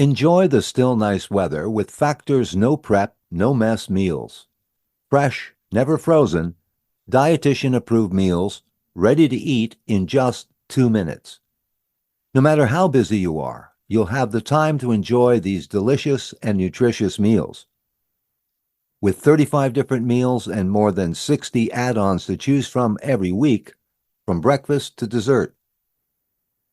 Enjoy the still nice weather with Factor's no prep, no mess meals. Fresh, never frozen, dietitian-approved meals, ready to eat in just 2 minutes. No matter how busy you are, you'll have the time to enjoy these delicious and nutritious meals. With 35 different meals and more than 60 add-ons to choose from every week, from breakfast to dessert.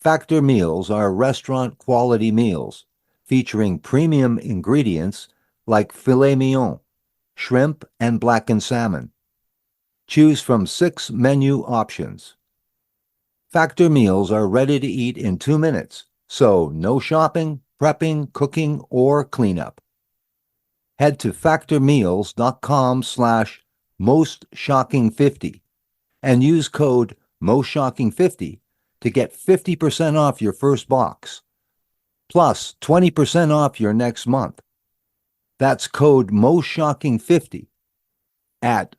Factor meals are restaurant-quality meals featuring premium ingredients like filet mignon, shrimp, and blackened salmon. Choose from 6 menu options. Factor meals are ready to eat in 2 minutes, so no shopping, prepping, cooking, or cleanup. Head to factormeals.com/mostshocking50 and use code MostShocking50 to get 50% off your first box, plus 20% off your next month. That's code MostShocking50 at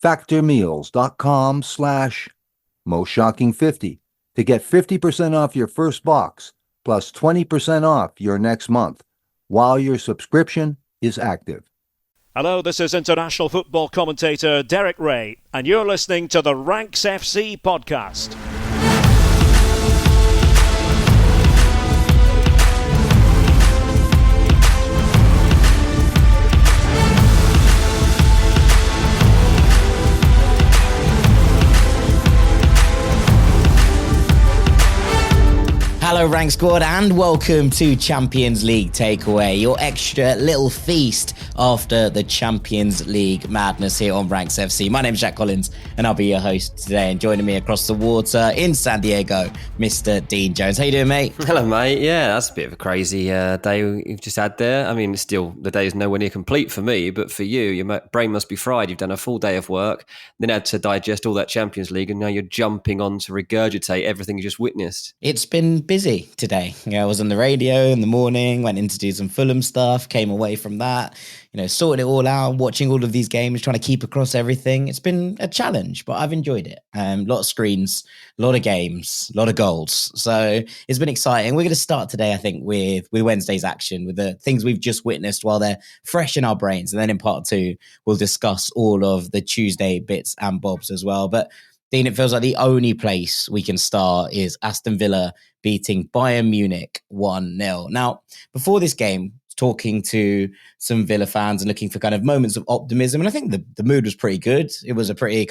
factormeals.com/MostShocking50 to get 50% off your first box, plus 20% off your next month, while your subscription is active. Hello, this is international football commentator Derek Ray, and you're listening to the Ranks FC podcast. Hello Rank Squad and welcome to Champions League Takeaway, your extra little feast after the Champions League madness here on Ranks FC. My name's Jack Collins and I'll be your host today, and joining me across the water in San Diego, Mr. Dean Jones. How you doing, mate? Hello, mate. Yeah, that's a bit of a crazy day you've just had there. I mean, still, the day is nowhere near complete for me, but for you, your brain must be fried. You've done a full day of work, then had to digest all that Champions League, and now you're jumping on to regurgitate everything you just witnessed. It's been busy today. I was on the radio in the morning, went in to do some Fulham stuff, came away from that, sorted it all out, watching all of these games, trying to keep across everything. It's been a challenge, but I've enjoyed it. A lot of screens, a lot of games, a lot of goals. So it's been exciting. We're going to start today, I think, with Wednesday's action, with the things we've just witnessed while they're fresh in our brains. And then in part 2, we'll discuss all of the Tuesday bits and bobs as well. But Dean, it feels like the only place we can start is Aston Villa beating Bayern Munich 1-0. Now, before this game, talking to some Villa fans and looking for kind of moments of optimism, and I think the mood was pretty good. It was a pretty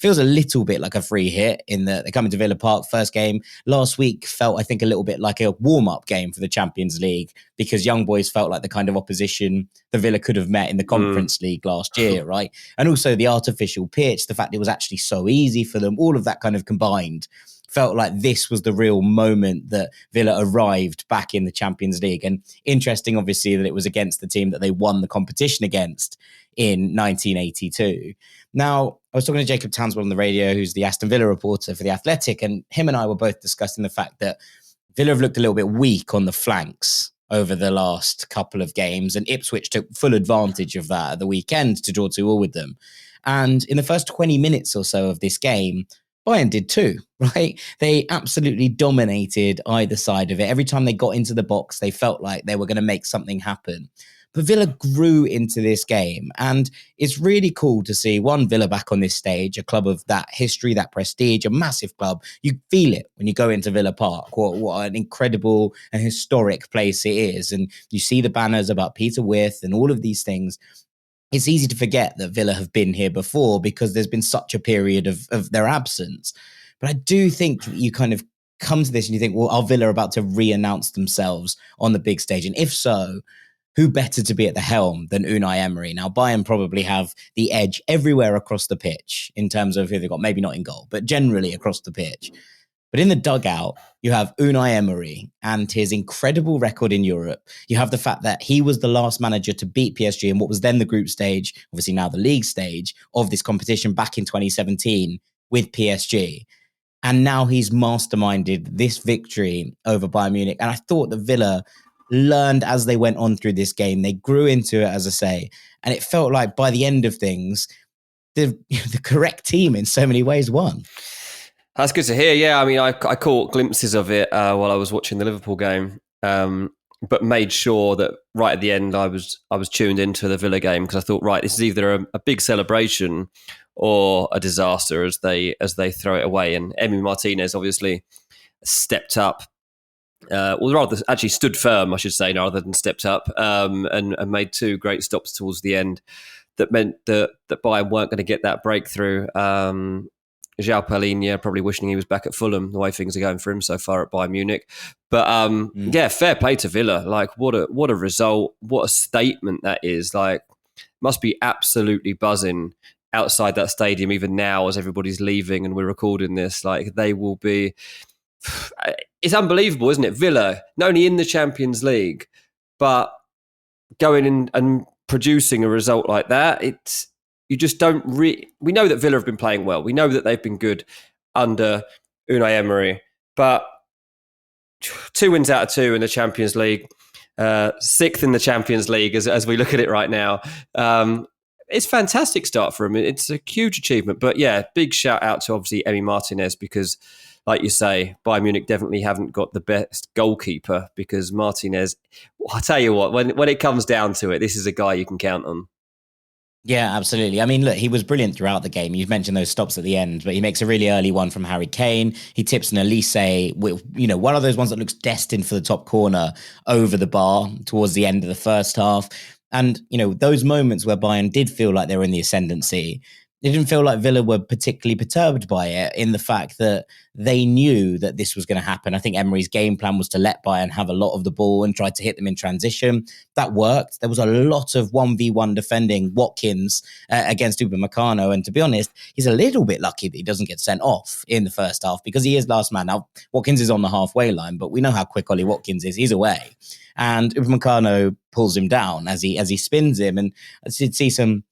feels a little bit like a free hit in that they come into Villa Park. First game last week felt, I think, a little bit like a warm-up game for the Champions League, because young boys felt like the kind of opposition the Villa could have met in the Conference League last year, right? And also the artificial pitch, the fact it was actually so easy for them, all of that kind of combined felt like this was the real moment that Villa arrived back in the Champions League. And interesting, obviously, that it was against the team that they won the competition against in 1982. Now, I was talking to Jacob Townswell on the radio, who's the Aston Villa reporter for The Athletic, and him and I were both discussing the fact that Villa have looked a little bit weak on the flanks over the last couple of games, and Ipswich took full advantage of that at the weekend to draw 2-2 with them. And in the first 20 minutes or so of this game, Bayern did too, right? They absolutely dominated either side of it. Every time they got into the box, they felt like they were going to make something happen. But Villa grew into this game, and it's really cool to see, one, Villa back on this stage, a club of that history, that prestige, a massive club. You feel it when you go into Villa Park, what an incredible and historic place it is. And you see the banners about Peter Wyth and all of these things. It's easy to forget that Villa have been here before because there's been such a period of their absence. But I do think you kind of come to this and you think, well, are Villa about to re-announce themselves on the big stage? And if so, who better to be at the helm than Unai Emery? Now, Bayern probably have the edge everywhere across the pitch in terms of who they've got, maybe not in goal, but generally across the pitch. But in the dugout, you have Unai Emery and his incredible record in Europe. You have the fact that he was the last manager to beat PSG in what was then the group stage, obviously now the league stage of this competition back in 2017 with PSG. And now he's masterminded this victory over Bayern Munich. And I thought that Villa learned as they went on through this game. They grew into it, as I say. And it felt like by the end of things, the correct team in so many ways won. That's good to hear. Yeah, I mean, I caught glimpses of it while I was watching the Liverpool game. but made sure that right at the end I was tuned into the Villa game, because I thought, right, this is either a big celebration or a disaster as they throw it away. And Emi Martinez obviously stepped up, or rather actually stood firm, I should say, rather than stepped up, and made two great stops towards the end that meant that Bayern weren't going to get that breakthrough. João Palhinha probably wishing he was back at Fulham, the way things are going for him so far at Bayern Munich. But yeah, fair play to Villa. Like, what a result, what a statement that is. Like, must be absolutely buzzing outside that stadium even now as everybody's leaving and we're recording this. Like, they will be... It's unbelievable, isn't it? Villa, not only in the Champions League, but going in and producing a result like that, you just don't we know that Villa have been playing well. We know that they've been good under Unai Emery, but 2 wins out of 2 in the Champions League, 6th in the Champions League as we look at it right now. It's a fantastic start for him. It's a huge achievement. But yeah, big shout out to obviously Emi Martinez, because like you say, Bayern Munich definitely haven't got the best goalkeeper, because Martinez, I'll tell you what, when it comes down to it, this is a guy you can count on. Yeah, absolutely. I mean, look, he was brilliant throughout the game. You've mentioned those stops at the end, but he makes a really early one from Harry Kane. He tips an Elise, one of those ones that looks destined for the top corner over the bar towards the end of the first half. And, those moments where Bayern did feel like they were in the ascendancy, it didn't feel like Villa were particularly perturbed by it, in the fact that they knew that this was going to happen. I think Emery's game plan was to let Bayern have a lot of the ball and try to hit them in transition. That worked. There was a lot of 1v1 defending Watkins against Upamecano. And to be honest, he's a little bit lucky that he doesn't get sent off in the first half, because he is last man. Now, Watkins is on the halfway line, but we know how quick Ollie Watkins is. He's away. And Upamecano pulls him down as he spins him. And I did see some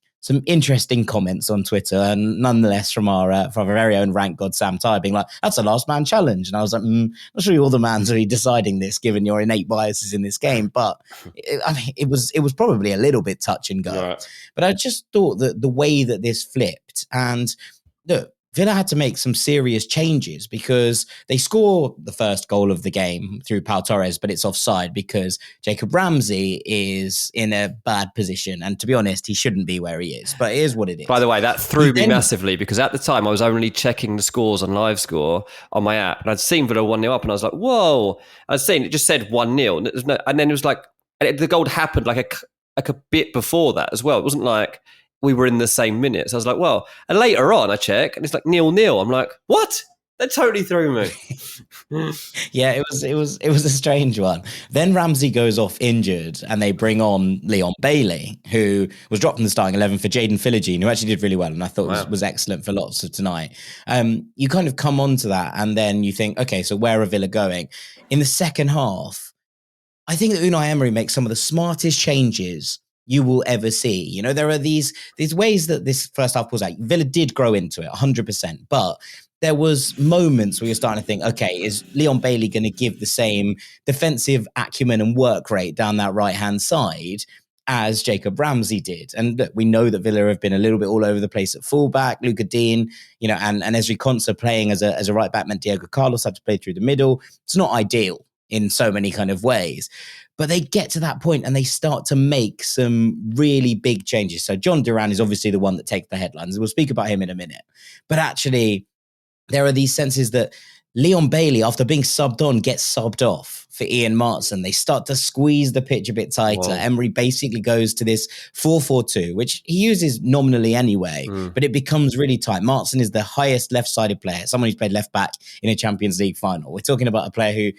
interesting comments on Twitter, and nonetheless from our very own rank god Sam Ty being like, that's a last man challenge. And I was like, I'm not sure you're the man to be deciding this, given your innate biases in this game. But it was probably a little bit touch and go. Right. But I just thought that the way that this flipped, and look, Villa had to make some serious changes, because they score the first goal of the game through Pau Torres, but it's offside because Jacob Ramsey is in a bad position. And to be honest, he shouldn't be where he is, but it is what it is. By the way, that threw me massively, because at the time I was only checking the scores on Live Score on my app, and I'd seen Villa 1-0 up, and I was like, whoa. I was saying it just said 1-0. And then it was like, the goal happened like a bit before that as well. It wasn't like we were in the same minutes. I was like, well, and later on I check and it's like 0-0. I'm like, what? That totally threw me. Yeah, it was a strange one. Then Ramsey goes off injured, and they bring on Leon Bailey, who was dropped in the starting 11 for Jadon Philogene, who actually did really well, and I thought was excellent for lots of tonight. You kind of come on to that, and then you think, okay, so where are Villa going? In the second half, I think that Unai Emery makes some of the smartest changes you will ever see. There are these ways that this first half was like. Villa did grow into it 100%, but there was moments where you're starting to think, okay, is Leon Bailey going to give the same defensive acumen and work rate down that right-hand side as Jacob Ramsey did? And look, we know that Villa have been a little bit all over the place at fullback. Luca Dean, and Ezri Konsa playing as a right back meant Diego Carlos had to play through the middle. It's not ideal in so many kind of ways. But they get to that point and they start to make some really big changes. So Jhon Duran is obviously the one that takes the headlines. We'll speak about him in a minute. But actually, there are these senses that Leon Bailey, after being subbed on, gets subbed off for Ian Martson. They start to squeeze the pitch a bit tighter. Whoa. Emery basically goes to this 4-4-2, which he uses nominally anyway, but it becomes really tight. Martson is the highest left-sided player, someone who's played left back in a Champions League final. We're talking about a player who,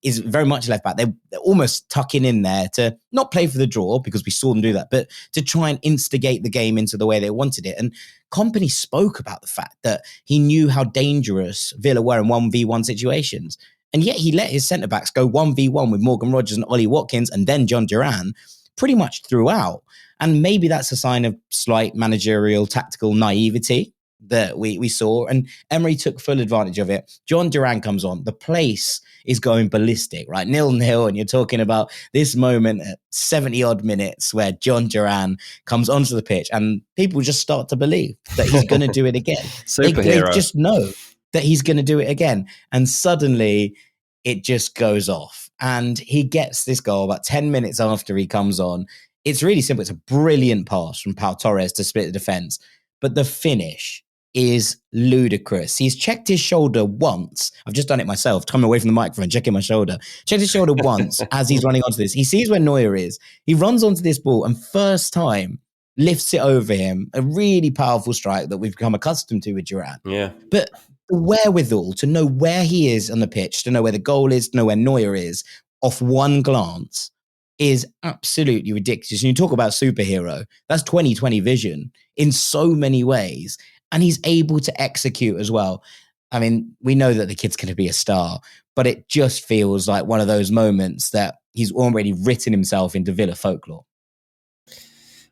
is very much left back. They're almost tucking in there to not play for the draw, because we saw them do that, but to try and instigate the game into the way they wanted it. And Kompany spoke about the fact that he knew how dangerous Villa were in 1v1 situations. And yet he let his centre-backs go 1v1 with Morgan Rogers and Ollie Watkins and then Jhon Duran pretty much throughout. And maybe that's a sign of slight managerial tactical naivety that we saw. And Emery took full advantage of it. Jhon Duran comes on. The place is going ballistic, right? 0-0. And you're talking about this moment at 70-odd minutes where Jhon Duran comes onto the pitch and people just start to believe that he's going to do it again. Superhero. They just know that he's going to do it again. And suddenly it just goes off. And he gets this goal about 10 minutes after he comes on. It's really simple. It's a brilliant pass from Pau Torres to split the defense. But the finish is ludicrous. He's checked his shoulder once. I've just done it myself, coming away from the microphone, checking my shoulder. Checked his shoulder once as he's running onto this. He sees where Neuer is. He runs onto this ball and first time lifts it over him. A really powerful strike that we've become accustomed to with Duran. Yeah. But the wherewithal to know where he is on the pitch, to know where the goal is, to know where Neuer is off one glance is absolutely ridiculous. And you talk about superhero, that's 20/20 vision in so many ways. And he's able to execute as well. I mean, we know that the kid's going to be a star, but it just feels like one of those moments that he's already written himself into Villa folklore.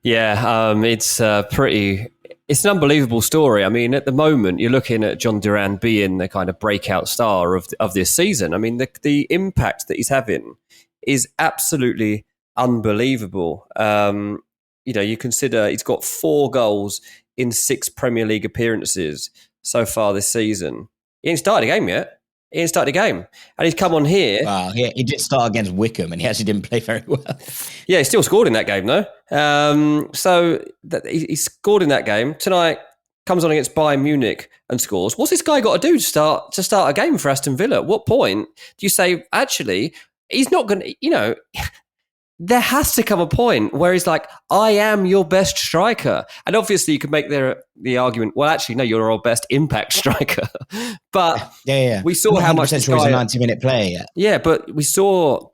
Yeah, it's it's an unbelievable story. I mean, at the moment, you're looking at Jhon Duran being the kind of breakout star of this season. I mean, the impact that he's having is absolutely unbelievable. You consider he's got 4 goals in 6 Premier League appearances so far this season. He ain't started a game yet. He ain't started a game. And he's come on here. Wow, he did start against Wickham and he actually didn't play very well. Yeah, he still scored in that game, though. He scored in that game. Tonight, comes on against Bayern Munich and scores. What's this guy got to do to start a game for Aston Villa? At what point do you say, actually, he's not going to, there has to come a point where he's like, I am your best striker. And obviously you could make the argument, well, actually, no, you're our best impact striker. But we saw how much this guy... he's a 90-minute player. Yeah, but we saw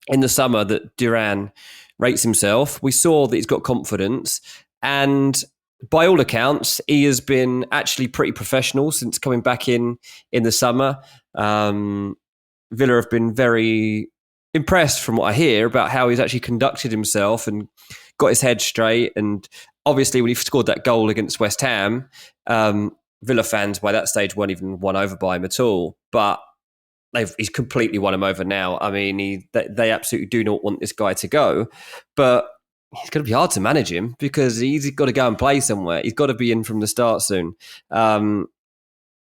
in the summer that Duran rates himself. We saw that he's got confidence. And by all accounts, he has been actually pretty professional since coming back in the summer. Villa have been very impressed from what I hear about how he's actually conducted himself and got his head straight. And obviously when he scored that goal against West Ham, Villa fans by that stage weren't even won over by him at all. But he's completely won him over now. I mean, they absolutely do not want this guy to go. But it's going to be hard to manage him because he's got to go and play somewhere. He's got to be in from the start soon.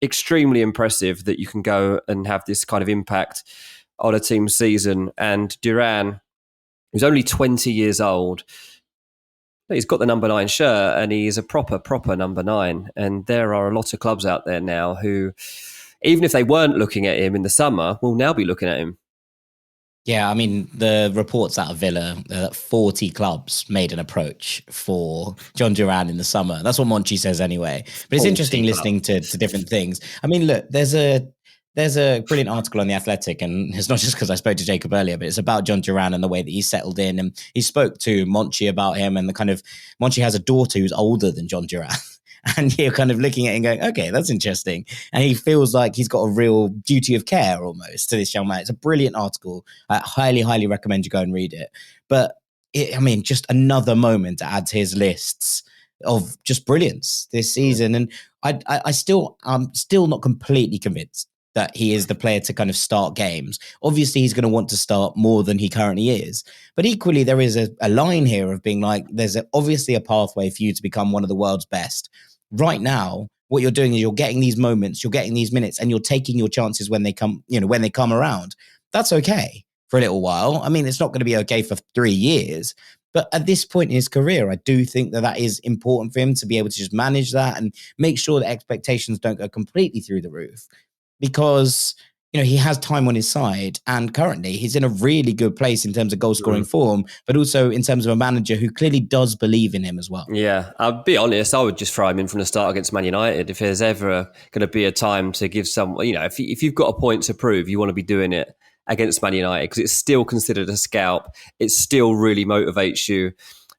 Extremely impressive that you can go and have this kind of impact on a team's season. And Duran, who's only 20 years old, he's got the number 9 shirt and he's a proper number 9. And there are a lot of clubs out there now who, even if they weren't looking at him in the summer, will now be looking at him. Yeah, I mean, the reports out of Villa, 40 clubs made an approach for Jhon Duran in the summer. That's what Monchi says anyway. But it's interesting listening to different things. I mean, look, there's a brilliant article on The Athletic, and it's not just because I spoke to Jacob earlier, but it's about Jhon Duran and the way that he settled in. And he spoke to Monchi about him, and Monchi has a daughter who's older than Jhon Duran. And you're kind of looking at it and going, okay, that's interesting. And he feels like he's got a real duty of care almost to this young man. It's a brilliant article. I highly, highly recommend you go and read it. But just another moment to add to his lists of just brilliance this season. And I'm still not completely convinced that he is the player to kind of start games. Obviously, he's going to want to start more than he currently is. But equally, there is a line here of being like, there's obviously a pathway for you to become one of the world's best. Right now, what you're doing is you're getting these moments, you're getting these minutes, and you're taking your chances when they come, when they come around. That's okay for a little while. I mean, it's not going to be okay for 3 years. But at this point in his career, I do think that is important for him to be able to just manage that and make sure that expectations don't go completely through the roof. Because, he has time on his side, and currently he's in a really good place in terms of goal scoring form, but also in terms of a manager who clearly does believe in him as well. Yeah, I'll be honest, I would just throw him in from the start against Man United. If there's ever going to be a time to give if you've got a point to prove, you want to be doing it against Man United because it's still considered a scalp. It still really motivates you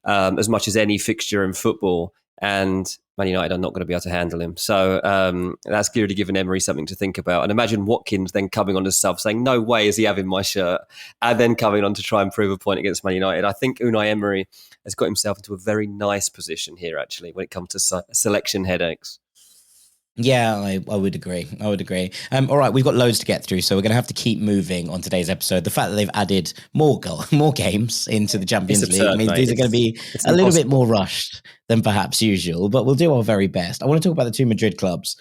as much as any fixture in football. And Man United are not going to be able to handle him. So that's clearly given Emery something to think about. And imagine Watkins then coming on as sub saying, no way is he having my shirt, and then coming on to try and prove a point against Man United. I think Unai Emery has got himself into a very nice position here, actually, when it comes to selection headaches. Yeah, I would agree. All right, we've got loads to get through, so we're going to have to keep moving on today's episode. The fact that they've added more games into the Champions League means these are going to be a little bit more rushed than perhaps usual, but we'll do our very best. I want to talk about the 2 Madrid clubs.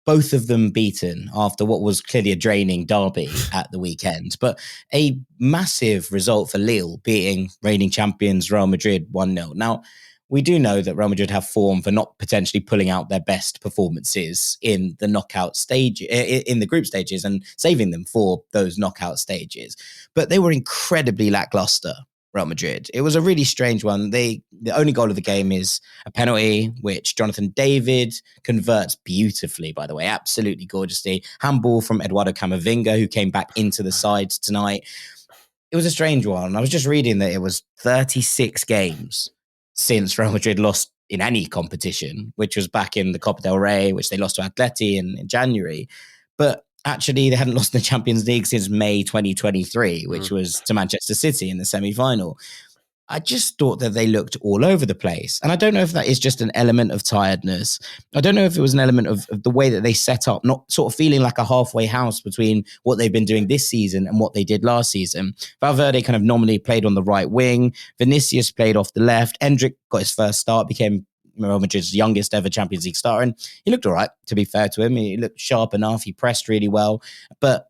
both of them beaten after what was clearly a draining derby at the weekend. But a massive result for Lille, beating reigning champions Real Madrid 1-0. Now, we do know that Real Madrid have form for not potentially pulling out their best performances in the knockout stage, in the group stages, and saving them for those knockout stages. But they were incredibly lackluster, Real Madrid. It was a really strange one. The only goal of the game is a penalty, which Jonathan David converts beautifully, by the way, absolutely gorgeously. Handball from Eduardo Camavinga, who came back into the side tonight. It was a strange one. I was just reading that it was 36 games since Real Madrid lost in any competition, which was back in the Copa del Rey, which they lost to Atleti in January. But actually, they hadn't lost in the Champions League since May 2023, which was to Manchester City in the semi-final. I just thought that they looked all over the place. And I don't know if that is just an element of tiredness. I don't know if it was an element of the way that they set up, not sort of feeling like a halfway house between what they've been doing this season and what they did last season. Valverde kind of nominally played on the right wing. Vinicius played off the left. Endrick got his first start, became Real Madrid's youngest ever Champions League starter. And he looked all right, to be fair to him. He looked sharp enough. He pressed really well, but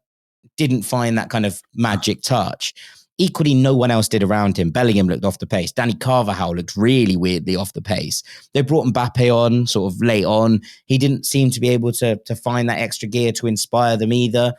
didn't find that kind of magic touch. Equally, no one else did around him. Bellingham looked off the pace. Danny Carvajal looked really weirdly off the pace. They brought Mbappe on sort of late on. He didn't seem to be able to find that extra gear to inspire them either.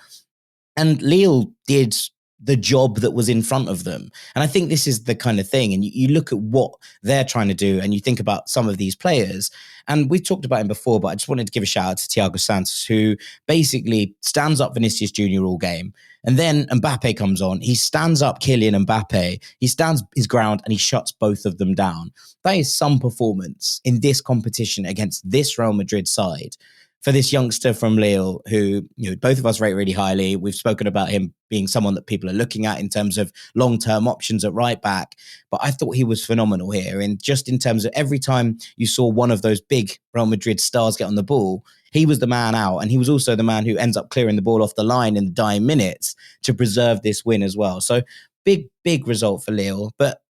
And Lille did the job that was in front of them. And I think this is the kind of thing. And you look at what they're trying to do and you think about some of these players. And we talked about him before, but I just wanted to give a shout out to Thiago Santos, who basically stands up Vinicius Jr. all game. And then Mbappe comes on. He stands up Kylian Mbappe. He stands his ground and he shuts both of them down. That is some performance in this competition against this Real Madrid side. For this youngster from Lille, who both of us rate really highly. We've spoken about him being someone that people are looking at in terms of long-term options at right back. But I thought he was phenomenal here. And just in terms of every time you saw one of those big Real Madrid stars get on the ball, he was the man out. And he was also the man who ends up clearing the ball off the line in the dying minutes to preserve this win as well. So big result for Lille, but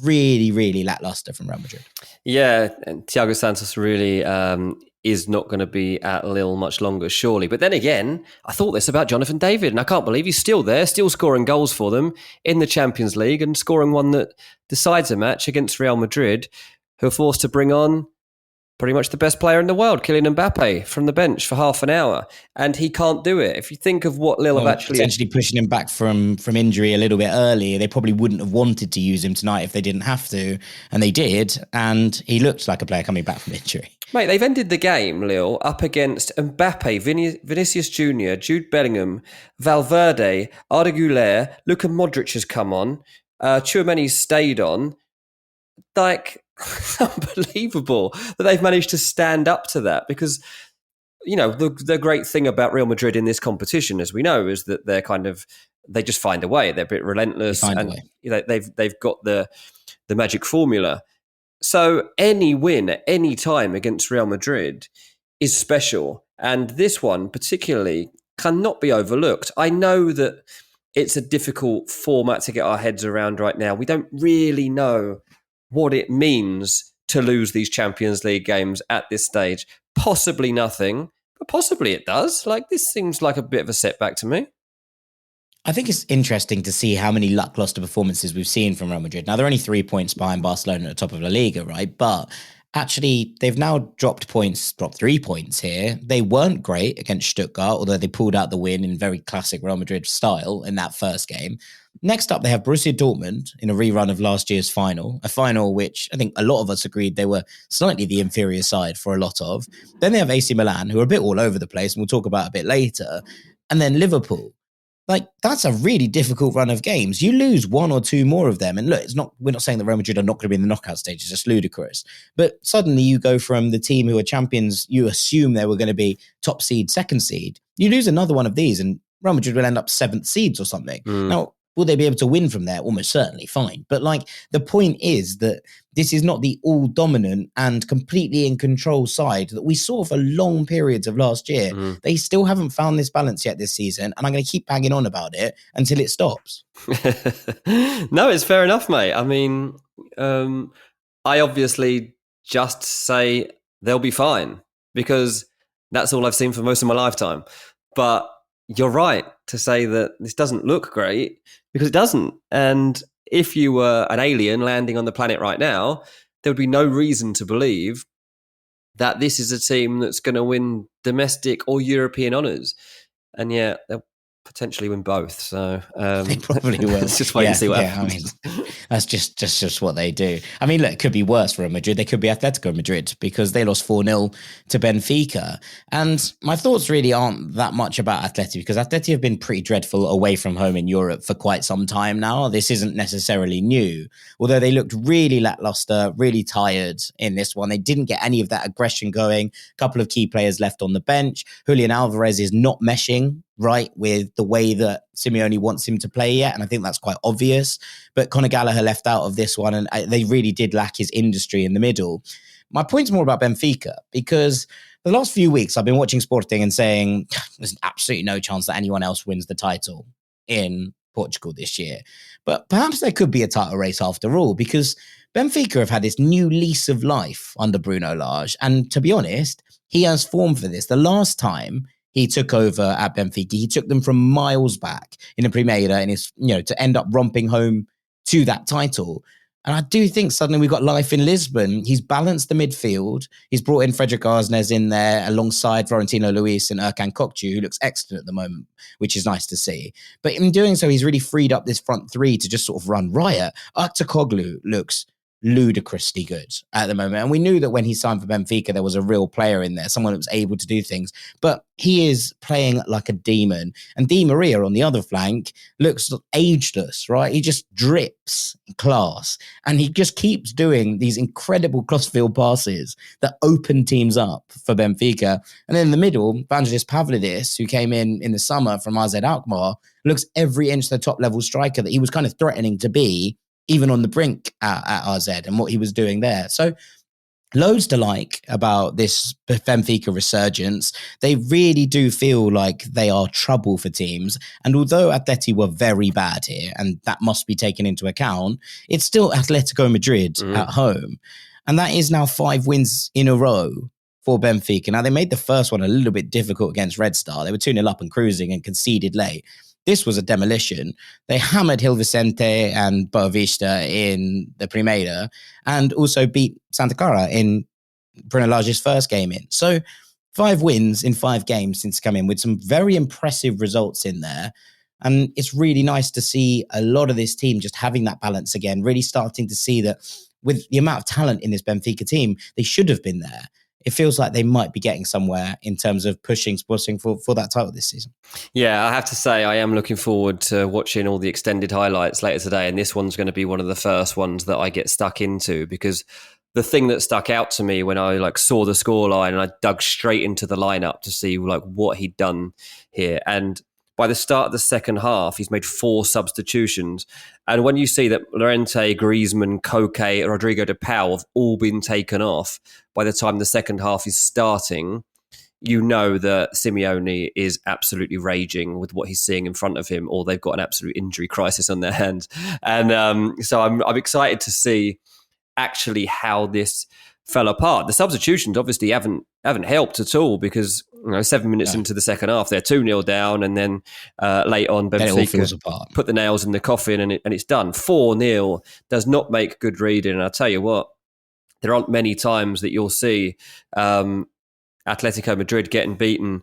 really, really lackluster from Real Madrid. Yeah, and Thiago Santos really is not going to be at Lille much longer, surely. But then again, I thought this about Jonathan David, and I can't believe he's still there, still scoring goals for them in the Champions League and scoring one that decides a match against Real Madrid, who are forced to bring on pretty much the best player in the world, Kylian Mbappe, from the bench for half an hour. And he can't do it. If you think of what Lille have actually... Potentially pushing him back from injury a little bit early. They probably wouldn't have wanted to use him tonight if they didn't have to. And they did. And he looked like a player coming back from injury. Mate, they've ended the game, Lille, up against Mbappe, Vinicius Jr., Jude Bellingham, Valverde, Arda Güler, Luka Modric has come on, Tchouameni's stayed on. Like, unbelievable that they've managed to stand up to that, because, the great thing about Real Madrid in this competition, as we know, is that they just find a way. They're a bit relentless, and they've got the magic formula. So any win at any time against Real Madrid is special. And this one particularly cannot be overlooked. I know that it's a difficult format to get our heads around right now. We don't really know what it means to lose these Champions League games at this stage. Possibly nothing, but possibly it does. Like, this seems like a bit of a setback to me. I think it's interesting to see how many lackluster performances we've seen from Real Madrid. Now, they're only 3 points behind Barcelona at the top of La Liga, right? But actually, they've now dropped 3 points here. They weren't great against Stuttgart, although they pulled out the win in very classic Real Madrid style in that first game. Next up, they have Borussia Dortmund in a rerun of last year's final, a final which I think a lot of us agreed they were slightly the inferior side for a lot of. Then they have AC Milan, who are a bit all over the place, and we'll talk about a bit later. And then Liverpool. Like, that's a really difficult run of games. You lose one or two more of them. And look, we're not saying that Real Madrid are not going to be in the knockout stage. It's just ludicrous. But suddenly you go from the team who are champions, you assume they were going to be top seed, second seed. You lose another one of these and Real Madrid will end up seventh seeds or something. Now, will they be able to win from there? Almost certainly, fine. But the point is that this is not the all-dominant and completely in control side that we saw for long periods of last year. They still haven't found this balance yet this season, and I'm going to keep banging on about it until it stops. No, it's fair enough, mate. I mean, I obviously just say they'll be fine, because That's all I've seen for most of my lifetime. But you're right to say that this doesn't look great, because it doesn't. And if you were an alien landing on the planet right now, there would be no reason to believe that this is a team that's going to win domestic or European honours. And yet they'll potentially win both. So They probably will. let's just wait and see what happens. I mean, that's just what they do. I mean, look, it could be worse for Real Madrid. They could be Atletico Madrid, because they lost 4-0 to Benfica. And my thoughts really aren't that much about Atleti, because Atleti have been pretty dreadful away from home in Europe for quite some time now. This isn't necessarily new, although they looked really lackluster, really tired in this one. They didn't get any of that aggression going. A couple of key players left on the bench. Julian Alvarez is not meshing right with the way that Simeone wants him to play yet, and I think that's quite obvious. But Conor Gallagher left out of this one, and they really did lack his industry in the middle. My point's more about Benfica, because for the last few weeks I've been watching Sporting and saying there's absolutely no chance that anyone else wins the title in Portugal this year. But perhaps there could be a title race after all, because Benfica have had this new lease of life under Bruno Lage, and to be honest, he has form for this. The last time he took over at Benfica, he took them from miles back in the Primeira, and is, to end up romping home to that title. And I do think suddenly we've got life in Lisbon. He's balanced the midfield. He's brought in Frederic Arsnes in there alongside Florentino Luis and Erkan Kokcu, who looks excellent at the moment, which is nice to see. But in doing so, he's really freed up this front three to just sort of run riot. Aktoglu looks ludicrously good at the moment. And we knew that when he signed for Benfica, there was a real player in there, someone that was able to do things. But he is playing like a demon. And Di Maria on the other flank looks ageless, right? He just drips class. And he just keeps doing these incredible crossfield passes that open teams up for Benfica. And then in the middle, Vangelis Pavlidis, who came in the summer from AZ Alkmaar, looks every inch the top level striker that he was kind of threatening to be, even on the brink at RZ, and what he was doing there. So loads to like about this Benfica resurgence. They really do feel like they are trouble for teams. And although Atleti were very bad here, and that must be taken into account, it's still Atletico Madrid at home. And that is now 5 wins in a row for Benfica. Now, they made the first one a little bit difficult against Red Star. They were 2-0 up and cruising and conceded late. This was a demolition. They hammered Gil Vicente and Boavista in the Primeira, and also beat Santa Clara in Bruno Lage's first game in. So 5 wins in 5 games since coming, with some very impressive results in there. And it's really nice to see a lot of this team just having that balance again, really starting to see that with the amount of talent in this Benfica team, they should have been there. It feels like they might be getting somewhere in terms of pushing Sporting for that title this season. Yeah, I have to say I am looking forward to watching all the extended highlights later today, and this one's going to be one of the first ones that I get stuck into, because the thing that stuck out to me when I saw the scoreline and I dug straight into the lineup to see what he'd done here, and by the start of the second half, he's made 4 substitutions. And when you see that Llorente, Griezmann, Koke, Rodrigo de Paul have all been taken off by the time the second half is starting, you know that Simeone is absolutely raging with what he's seeing in front of him, or they've got an absolute injury crisis on their hands. And so I'm excited to see actually how this fell apart. The substitutions obviously haven't helped at all, because 7 minutes into the second half, they're 2-0 down, and then late on, Benfica put the nails in the coffin, and it's done. 4-0 does not make good reading. And I'll tell you what, there aren't many times that you'll see Atletico Madrid getting beaten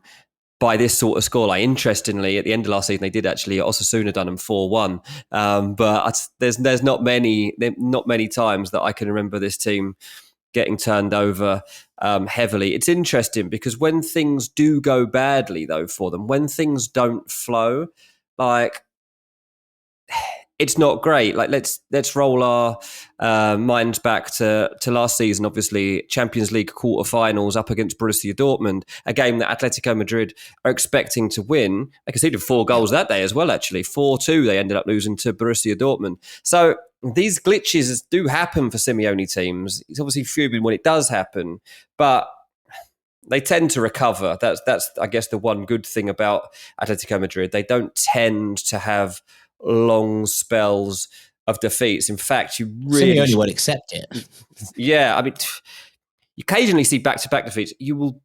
by this sort of scoreline. Interestingly, at the end of last season, they did actually, Osasuna done them 4-1. But there's not many times that I can remember this team getting turned over heavily. It's interesting because when things do go badly, though, for them, when things don't flow, it's not great. Let's roll our minds back to last season. Obviously, Champions League quarterfinals up against Borussia Dortmund, a game that Atletico Madrid are expecting to win. They conceded 4 goals that day as well. Actually, 4-2. They ended up losing to Borussia Dortmund. So these glitches do happen for Simeone teams. He's obviously fuming when it does happen, but they tend to recover. That's I guess the one good thing about Atletico Madrid. They don't tend to have long spells of defeats. In fact, you really Simeone would accept it. Yeah, I mean, you occasionally see back-to-back defeats. You will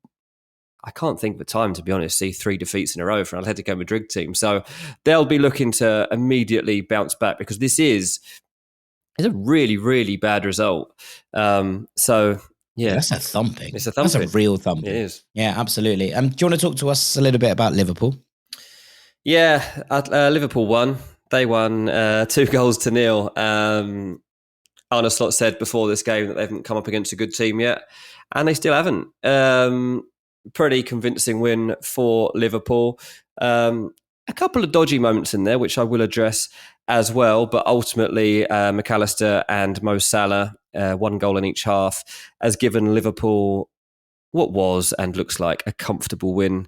I can't think of a time, to be honest, see 3 defeats in a row for an Atletico Madrid team. So they'll be looking to immediately bounce back because this is a really, really bad result. So, yeah. That's a thumping. It's a thumping. That's a real thumping. It is. Yeah, absolutely. Do you want to talk to us a little bit about Liverpool? Yeah, Liverpool won. They won 2-0. Arne Slot said before this game that they haven't come up against a good team yet, and they still haven't. Pretty convincing win for Liverpool. A couple of dodgy moments in there, which I will address as well, but ultimately McAllister and Mo Salah, 1 goal in each half, has given Liverpool what was and looks like a comfortable win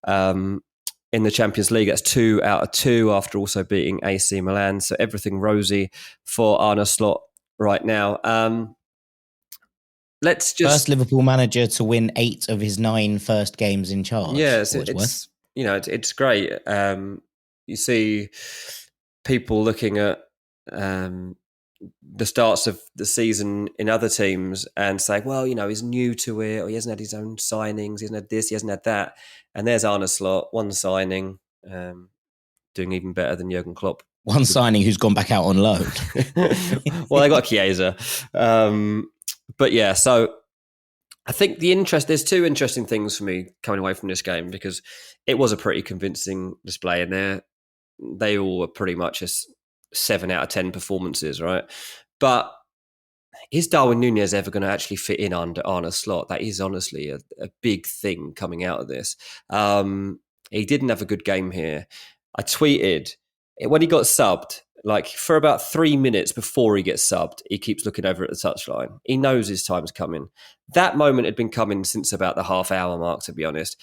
in the Champions League. That's 2 out of 2 after also beating AC Milan. So everything rosy for Arne Slot right now. Let's just first Liverpool manager to win 8 of his 9 first games in charge. Yeah, it's great. You see people looking at the starts of the season in other teams and saying, well, he's new to it, or he hasn't had his own signings, he hasn't had this, he hasn't had that. And there's Arne Slot, 1 signing, doing even better than Jurgen Klopp. 1 signing who's gone back out on loan. Well, they got Chiesa. But yeah, so I think there's 2 interesting things for me coming away from this game, because it was a pretty convincing display in there. They all were pretty much 7 out of 10 performances, right? But is Darwin Núñez ever going to actually fit in under Arne Slot? That is honestly a big thing coming out of this. He didn't have a good game here. I tweeted, when he got subbed, like for about 3 minutes before he gets subbed, he keeps looking over at the touchline. He knows his time's coming. That moment had been coming since about the half-hour mark, to be honest.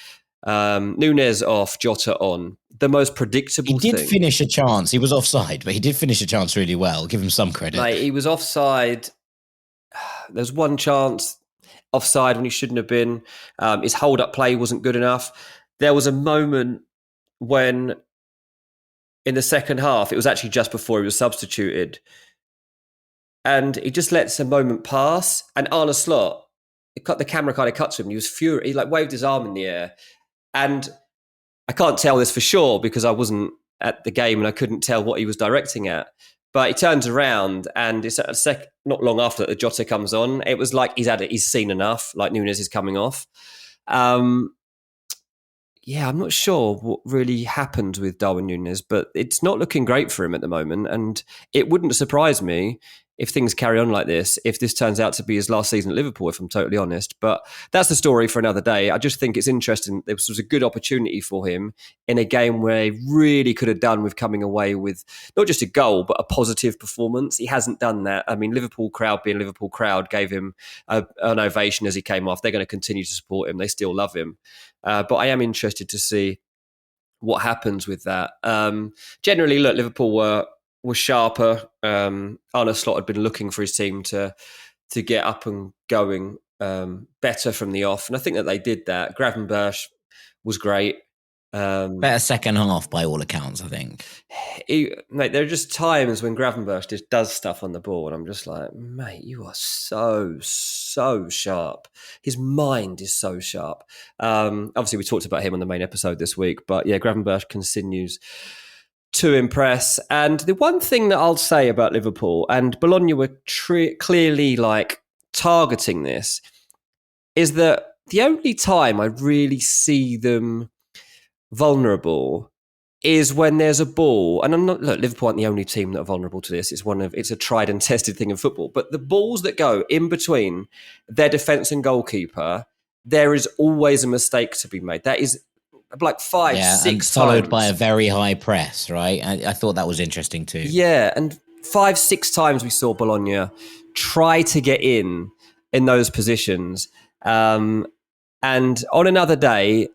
Núñez off, Jota on. The most predictable thing. He did finish a chance. He was offside, but he did finish a chance really well. Give him some credit. Like, he was offside. There's 1 chance offside when he shouldn't have been. His hold-up play wasn't good enough. There was a moment when, in the second half, it was actually just before he was substituted, and he just lets a moment pass, and Arne Slot, the camera kind of cut to him, and he was furious. He waved his arm in the air, and I can't tell this for sure because I wasn't at the game and I couldn't tell what he was directing at. But he turns around, and it's not long after that the Jota comes on. It was like he's seen enough, like Núñez is coming off. Yeah, I'm not sure what really happened with Darwin Núñez, but it's not looking great for him at the moment. And it wouldn't surprise me if things carry on like this, if this turns out to be his last season at Liverpool, if I'm totally honest. But that's the story for another day. I just think it's interesting. This was a good opportunity for him in a game where he really could have done with coming away with not just a goal, but a positive performance. He hasn't done that. I mean, Liverpool crowd being Liverpool crowd gave him an ovation as he came off. They're going to continue to support him. They still love him. But I am interested to see what happens with that. Generally, look, Liverpool were sharper. Arne Slot had been looking for his team to get up and going better from the off, and I think that they did that. Gravenberch was great. Better second half by all accounts, I think. Mate, there are just times when Gravenberch just does stuff on the ball, and I'm just like, mate, you are so sharp. His mind is so sharp. Obviously, we talked about him on the main episode this week, but yeah, Gravenberch continues to impress. And the one thing that I'll say about Liverpool, and Bologna were clearly targeting this, is that the only time I really see them vulnerable is when there's a ball, and Liverpool aren't the only team that are vulnerable to this. It's a tried and tested thing in football. But the balls that go in between their defence and goalkeeper, there is always a mistake to be made. That is like 5, 6 followed times. by a very high press, right? I thought that was interesting too. Yeah, and 5, 6 times we saw Bologna try to get in those positions. And on another day,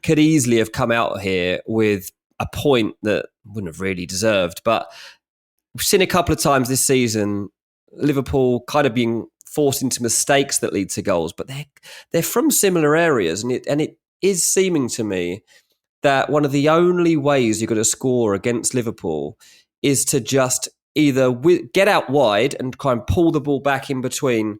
could easily have come out here with a point that wouldn't have really deserved. But we've seen a couple of times this season, Liverpool kind of being forced into mistakes that lead to goals, but they're from similar areas. And it is seeming to me that one of the only ways you're going to score against Liverpool is to just either get out wide and kind of pull the ball back in between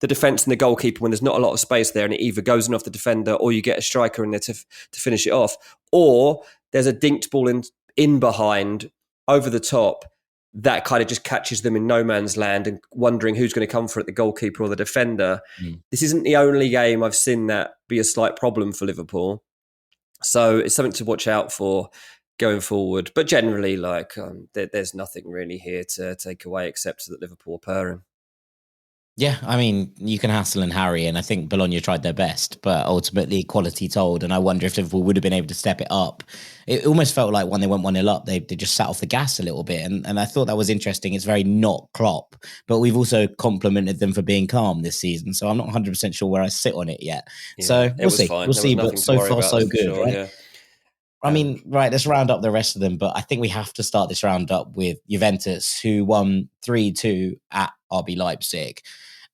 the defence and the goalkeeper when there's not a lot of space there, and it either goes in off the defender or you get a striker in there to finish it off, or there's a dinked ball in behind over the top that kind of just catches them in no man's land and wondering who's going to come for it, the goalkeeper or the defender. This isn't the only game I've seen that be a slight problem for Liverpool. So it's something to watch out for going forward. But generally, there's nothing really here to take away except that Liverpool are purring. Yeah, I mean, you can hassle and harry, and I think Bologna tried their best, but ultimately quality told, and I wonder if Liverpool would have been able to step it up. It almost felt like when they went 1-0 up, they just sat off the gas a little bit, and I thought that was interesting. It's very not Klopp, but we've also complimented them for being calm this season, so I'm not 100% sure where I sit on it yet. Yeah, so we'll see. Fine. We'll see, but so far so good, sure, right? Yeah. I mean, right, let's round up the rest of them, but I think we have to start this round up with Juventus, who won 3-2 at RB Leipzig.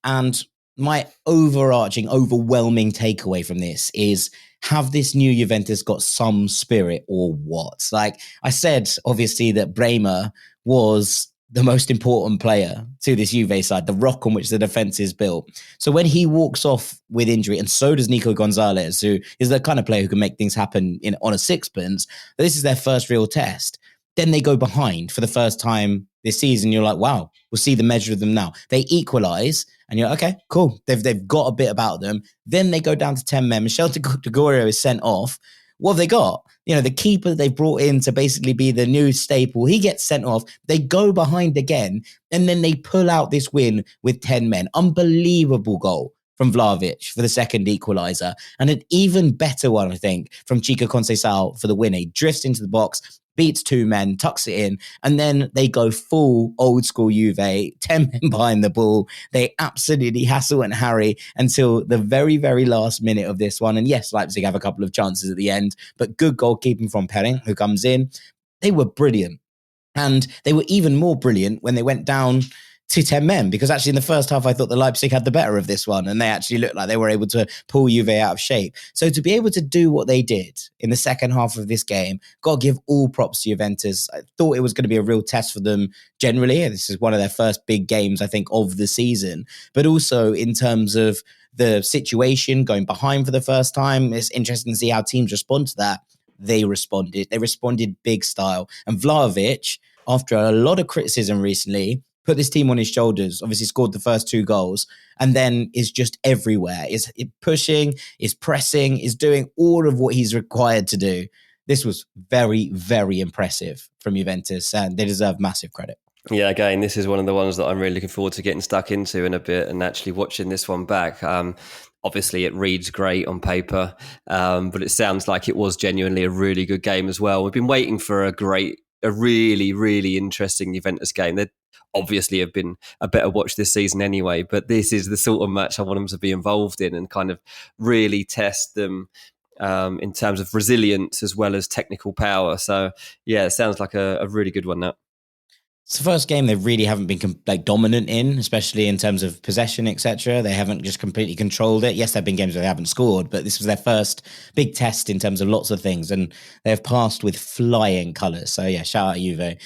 And my overwhelming takeaway from this is, have this new Juventus got some spirit or what? Like I said, obviously, that Bremer was the most important player to this Juve side, the rock on which the defense is built. So when he walks off with injury, and so does Nico Gonzalez, who is the kind of player who can make things happen on a sixpence, this is their first real test. Then they go behind for the first time this season. You're like, wow, we'll see the measure of them now. They equalize, and you're like, okay, cool. They've got a bit about them. Then they go down to 10 men. Michel Gregorio is sent off. What have they got? The keeper they've brought in to basically be the new staple, he gets sent off. They go behind again, and then they pull out this win with 10 men. Unbelievable goal from Vlahovic for the second equalizer. And an even better one, I think, from Chico Conceição for the win. He drifts into the box, beats 2 men, tucks it in, and then they go full old school Juve, 10 men behind the ball. They absolutely hassle and harry until the very, very last minute of this one. And yes, Leipzig have a couple of chances at the end, but good goalkeeping from Perrin, who comes in. They were brilliant. And they were even more brilliant when they went down to 10 men, because actually in the first half, I thought the Leipzig had the better of this one, and they actually looked like they were able to pull Juve out of shape. So to be able to do what they did in the second half of this game, got to give all props to Juventus. I thought it was going to be a real test for them generally. This is one of their first big games, I think, of the season, but also in terms of the situation, going behind for the first time. It's interesting to see how teams respond to that. They responded big style. And Vlahovic, after a lot of criticism recently, put this team on his shoulders, obviously scored the first 2 goals, and then is just everywhere. Is pushing, is pressing, is doing all of what he's required to do. This was very, very impressive from Juventus, and they deserve massive credit. Yeah, again, this is one of the ones that I'm really looking forward to getting stuck into in a bit and actually watching this one back. Obviously, it reads great on paper, but it sounds like it was genuinely a really good game as well. We've been waiting for a really, really interesting Juventus game. They obviously have been a better watch this season anyway, but this is the sort of match I want them to be involved in and kind of really test them in terms of resilience as well as technical power. So, yeah, it sounds like a really good one now. It's the first game they really haven't been dominant in, especially in terms of possession, etc. They haven't just completely controlled it. Yes, there have been games where they haven't scored, but this was their first big test in terms of lots of things, and they have passed with flying colours. So yeah, shout out Juve.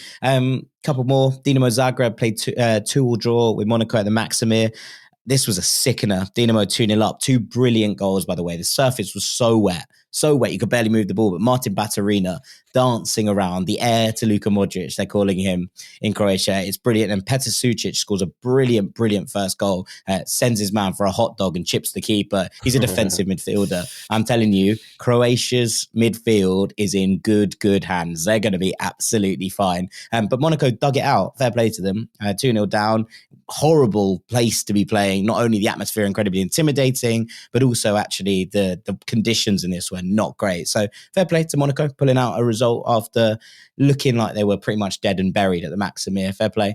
Couple more. Dinamo Zagreb played 2-2 draw with Monaco at the Maximir. This was a sickener. Dinamo 2-0 up. 2 brilliant goals, by the way. The surface was so wet. You could barely move the ball. But Martin Baturina dancing around, the heir to Luka Modric, they're calling him in Croatia. It's brilliant. And Petar Sucic scores a brilliant, brilliant first goal. Sends his man for a hot dog and chips the keeper. He's a defensive midfielder. I'm telling you, Croatia's midfield is in good hands. They're going to be absolutely fine. But Monaco dug it out. Fair play to them. 2-0 down. Horrible place to be playing. Not only the atmosphere incredibly intimidating, but also actually the conditions in this were not great. So fair play to Monaco pulling out a result after looking like they were pretty much dead and buried at the Maximir. Fair play.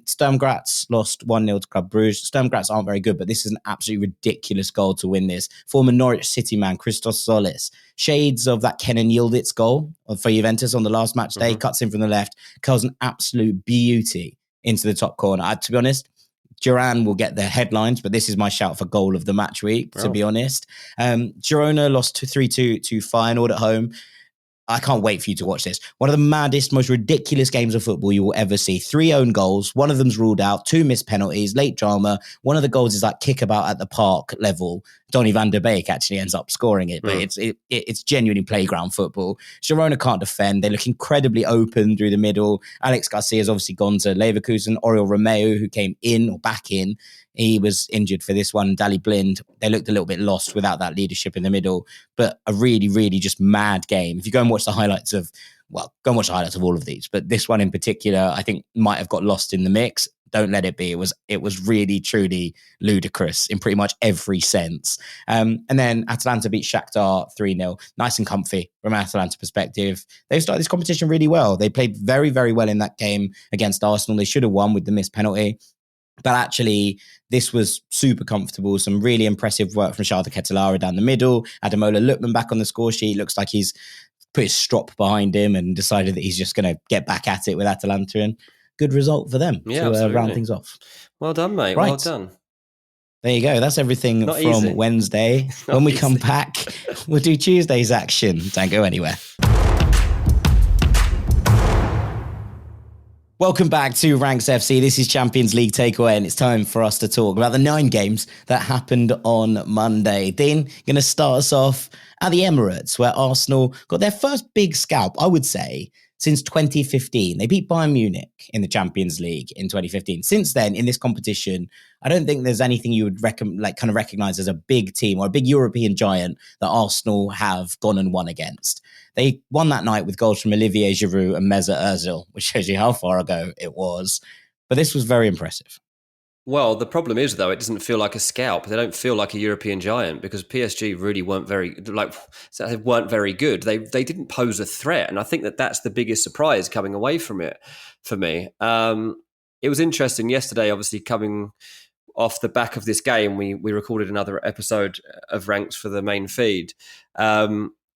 Sturm Graz lost 1-0 to Club Brugge. Sturm Graz aren't very good, but this is an absolutely ridiculous goal to win this. Former Norwich City man Christos Tzolis. Shades of that Kenan Yildiz goal for Juventus on the last match day. Cuts in from the left. Curls an absolute beauty into the top corner. To be honest, Duran will get the headlines, but this is my shout for goal of the match week, to be honest. Girona lost 3-2 to Feyenoord at home. I can't wait for you to watch this. One of the maddest, most ridiculous games of football you will ever see. 3 own goals. One of them's ruled out. 2 missed penalties. Late drama. One of the goals is like kickabout at the park level. Donny van der Beek actually ends up scoring it, but it's genuinely playground football. Girona can't defend. They look incredibly open through the middle. Alex Garcia's obviously gone to Leverkusen. Oriol Romeu, who came in or back in, he was injured for this one. Dali Blind, they looked a little bit lost without that leadership in the middle, but a really, really just mad game. If you go and watch the highlights of, well, go and watch the highlights of all of these, but this one in particular, I think might have got lost in the mix. Don't let it be. It was really, truly ludicrous in pretty much every sense. And then Atalanta beat Shakhtar 3-0. Nice and comfy from an Atalanta perspective. They started this competition really well. They played very, very well in that game against Arsenal. They should have won with the missed penalty. But actually, this was super comfortable. Some really impressive work from Sharda Ketelara down the middle. Ademola Lookman back on the score sheet. Looks like he's put his strop behind him and decided that he's just going to get back at it with Atalanta. And good result for them to round things off. Well done, mate. Right. Well done. There you go. That's everything Not from easy. Wednesday. When we come back, we'll do Tuesday's action. Don't go anywhere. Welcome back to Ranks FC. This is Champions League Takeaway, and it's time for us to talk about the 9 games that happened on Monday. Dean, going to start us off at the Emirates, where Arsenal got their first big scalp, I would say, since 2015. They beat Bayern Munich in the Champions League in 2015. Since then, in this competition, I don't think there's anything you would recognize as a big team or a big European giant that Arsenal have gone and won against. They won that night with goals from Olivier Giroud and Mesut Ozil, which shows you how far ago it was. But this was very impressive. Well, the problem is, though, it doesn't feel like a scalp. They don't feel like a European giant because PSG really weren't very good. They didn't pose a threat, and I think that's the biggest surprise coming away from it for me. It was interesting yesterday, obviously coming off the back of this game. We recorded another episode of Ranks for the main feed.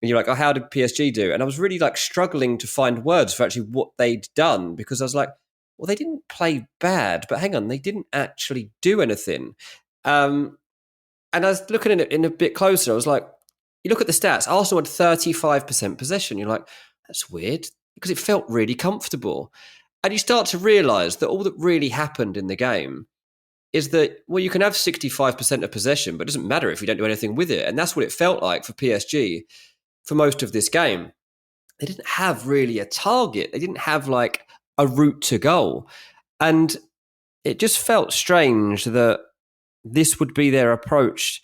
And you're like, oh, how did PSG do? And I was really struggling to find words for actually what they'd done because I was like, well, they didn't play bad, but hang on, they didn't actually do anything. And I was looking at it in a bit closer. I was like, you look at the stats, Arsenal had 35% possession. You're like, that's weird because it felt really comfortable. And you start to realise that all that really happened in the game is that, well, you can have 65% of possession, but it doesn't matter if you don't do anything with it. And that's what it felt like for PSG for most of this game. They didn't have really a target. They didn't have a route to goal. And it just felt strange that this would be their approach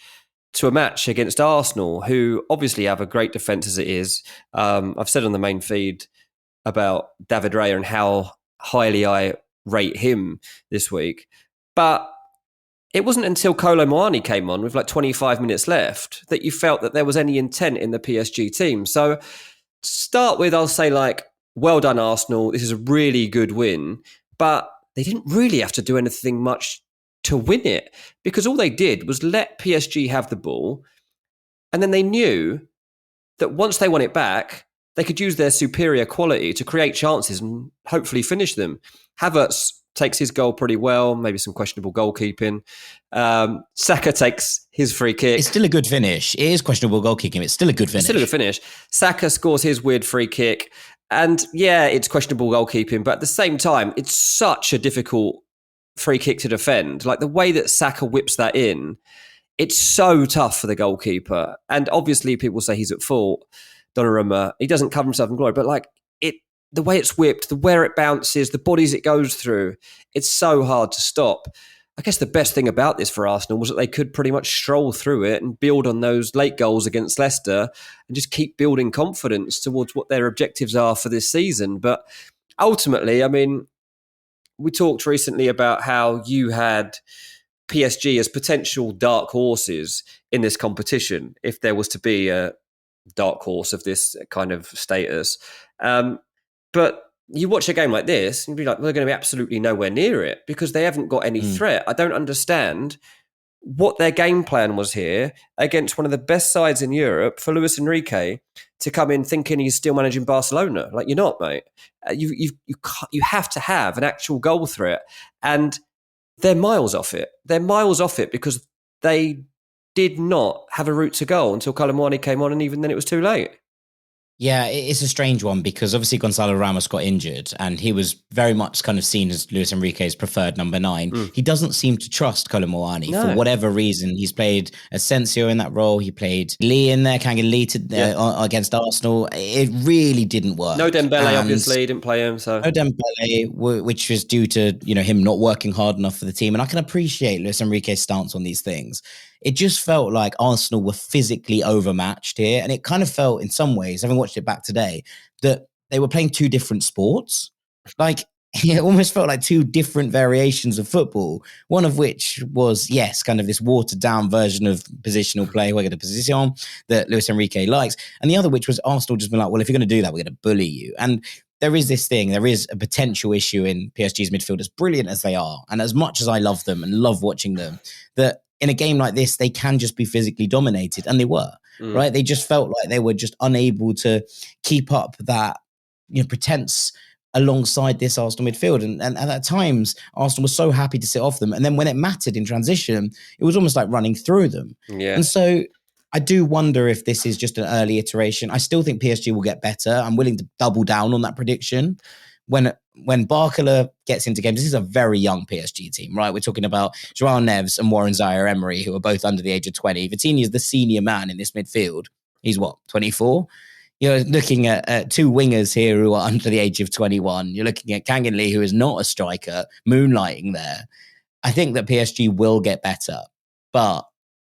to a match against Arsenal, who obviously have a great defence as it is. I've said on the main feed about David Raya and how highly I rate him this week. But it wasn't until Kolo Muani came on with 25 minutes left that you felt that there was any intent in the PSG team. So to start with, I'll say well done, Arsenal. This is a really good win. But they didn't really have to do anything much to win it because all they did was let PSG have the ball. And then they knew that once they won it back, they could use their superior quality to create chances and hopefully finish them. Havertz takes his goal pretty well, maybe some questionable goalkeeping. Saka takes his free kick. It's still a good finish. It is questionable goalkeeping. It's still a good finish. Saka scores his weird free kick. And yeah, it's questionable goalkeeping, but at the same time, it's such a difficult free kick to defend. The way that Saka whips that in, it's so tough for the goalkeeper. And obviously people say he's at fault, Donnarumma. He doesn't cover himself in glory, but the way it's whipped, where it bounces, the bodies it goes through, it's so hard to stop. I guess the best thing about this for Arsenal was that they could pretty much stroll through it and build on those late goals against Leicester and just keep building confidence towards what their objectives are for this season. But ultimately, I mean, we talked recently about how you had PSG as potential dark horses in this competition, if there was to be a dark horse of this kind of status. But you watch a game like this and be like, well, they're going to be absolutely nowhere near it because they haven't got any threat. I don't understand what their game plan was here against one of the best sides in Europe for Luis Enrique to come in thinking he's still managing Barcelona. You're not, mate. You have to have an actual goal threat. And they're miles off it. They're miles off it because they did not have a route to goal until Kolo Muani came on, and even then it was too late. Yeah, it's a strange one because obviously Gonzalo Ramos got injured and he was very much kind of seen as Luis Enrique's preferred number 9. He doesn't seem to trust Kolo Muani for whatever reason. He's played Asensio in that role. He played Lee in there, Kangan Lee against Arsenal. It really didn't work. No Dembele, obviously, didn't play him. So no Dembele, which was due to him not working hard enough for the team. And I can appreciate Luis Enrique's stance on these things. It just felt like Arsenal were physically overmatched here. And it kind of felt in some ways, having watched it back today, that they were playing two different sports. Like, it almost felt like two different variations of football. One of which was, yes, kind of this watered down version of positional play, juego de posición, that Luis Enrique likes. And the other which was Arsenal just been like, well, if you're going to do that, we're going to bully you. And there is this thing, there is a potential issue in PSG's midfield, as brilliant as they are. And as much as I love them and love watching them, that in a game like this, they can just be physically dominated. And they were, right? They just felt like they were just unable to keep up that, pretense alongside this Arsenal midfield. And at times, Arsenal was so happy to sit off them. And then when it mattered in transition, it was almost like running through them. Yeah. And so I do wonder if this is just an early iteration. I still think PSG will get better. I'm willing to double down on that prediction. When Barcola gets into games, this is a very young PSG team, right? We're talking about Joao Neves and Warren Zaire-Emery, who are both under the age of 20. Vitinha is the senior man in this midfield. He's what, 24? You're looking at two wingers here who are under the age of 21. You're looking at Kangan Lee, who is not a striker, moonlighting there. I think that PSG will get better, but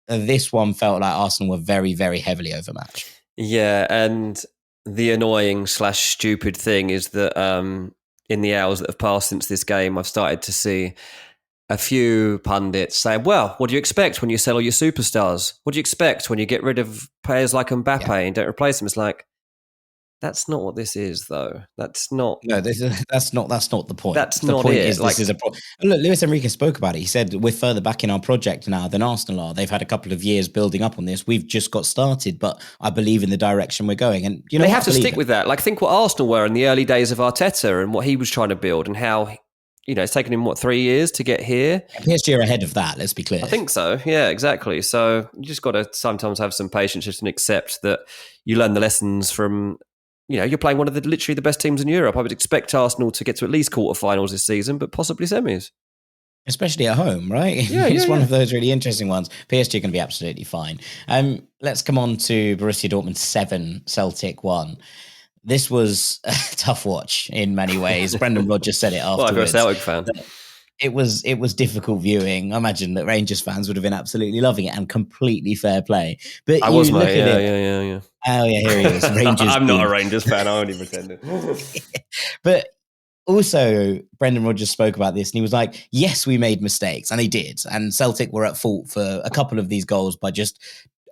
this one felt like Arsenal were very, very heavily overmatched. Yeah, and the annoying / stupid thing is that in the hours that have passed since this game, I've started to see a few pundits say, well, what do you expect when you sell all your superstars? What do you expect when you get rid of players like Mbappe and don't replace them? It's like, that's not what this is, though. That's not. No, that's not the point. That's the not point it. Is this is a problem. Look, Luis Enrique spoke about it. He said we're further back in our project now than Arsenal are. They've had a couple of years building up on this. We've just got started, but I believe in the direction we're going. And they have to stick with that. Like, think what Arsenal were in the early days of Arteta and what he was trying to build, and how it's taken him 3 years to get here. PSG are ahead of that. Let's be clear. I think so. Yeah, exactly. So you just got to sometimes have some patience just and accept that you learn the lessons from. You're playing one of literally the best teams in Europe. I would expect Arsenal to get to at least quarterfinals this season, but possibly semis. Especially at home, right? Yeah, it's one of those really interesting ones. PSG are going to be absolutely fine. Let's come on to Borussia Dortmund 7, Celtic 1. This was a tough watch in many ways. Brendan Rodgers said it afterwards. Well, I'm a Celtic fan. It was difficult viewing. I imagine that Rangers fans would have been absolutely loving it, and completely fair play. But I was, mate. Yeah. Oh yeah, here he is. Rangers. I'm not a Rangers fan. I only pretended. But also, Brendan Rodgers spoke about this, and he was like, "Yes, we made mistakes, and they did. And Celtic were at fault for a couple of these goals by just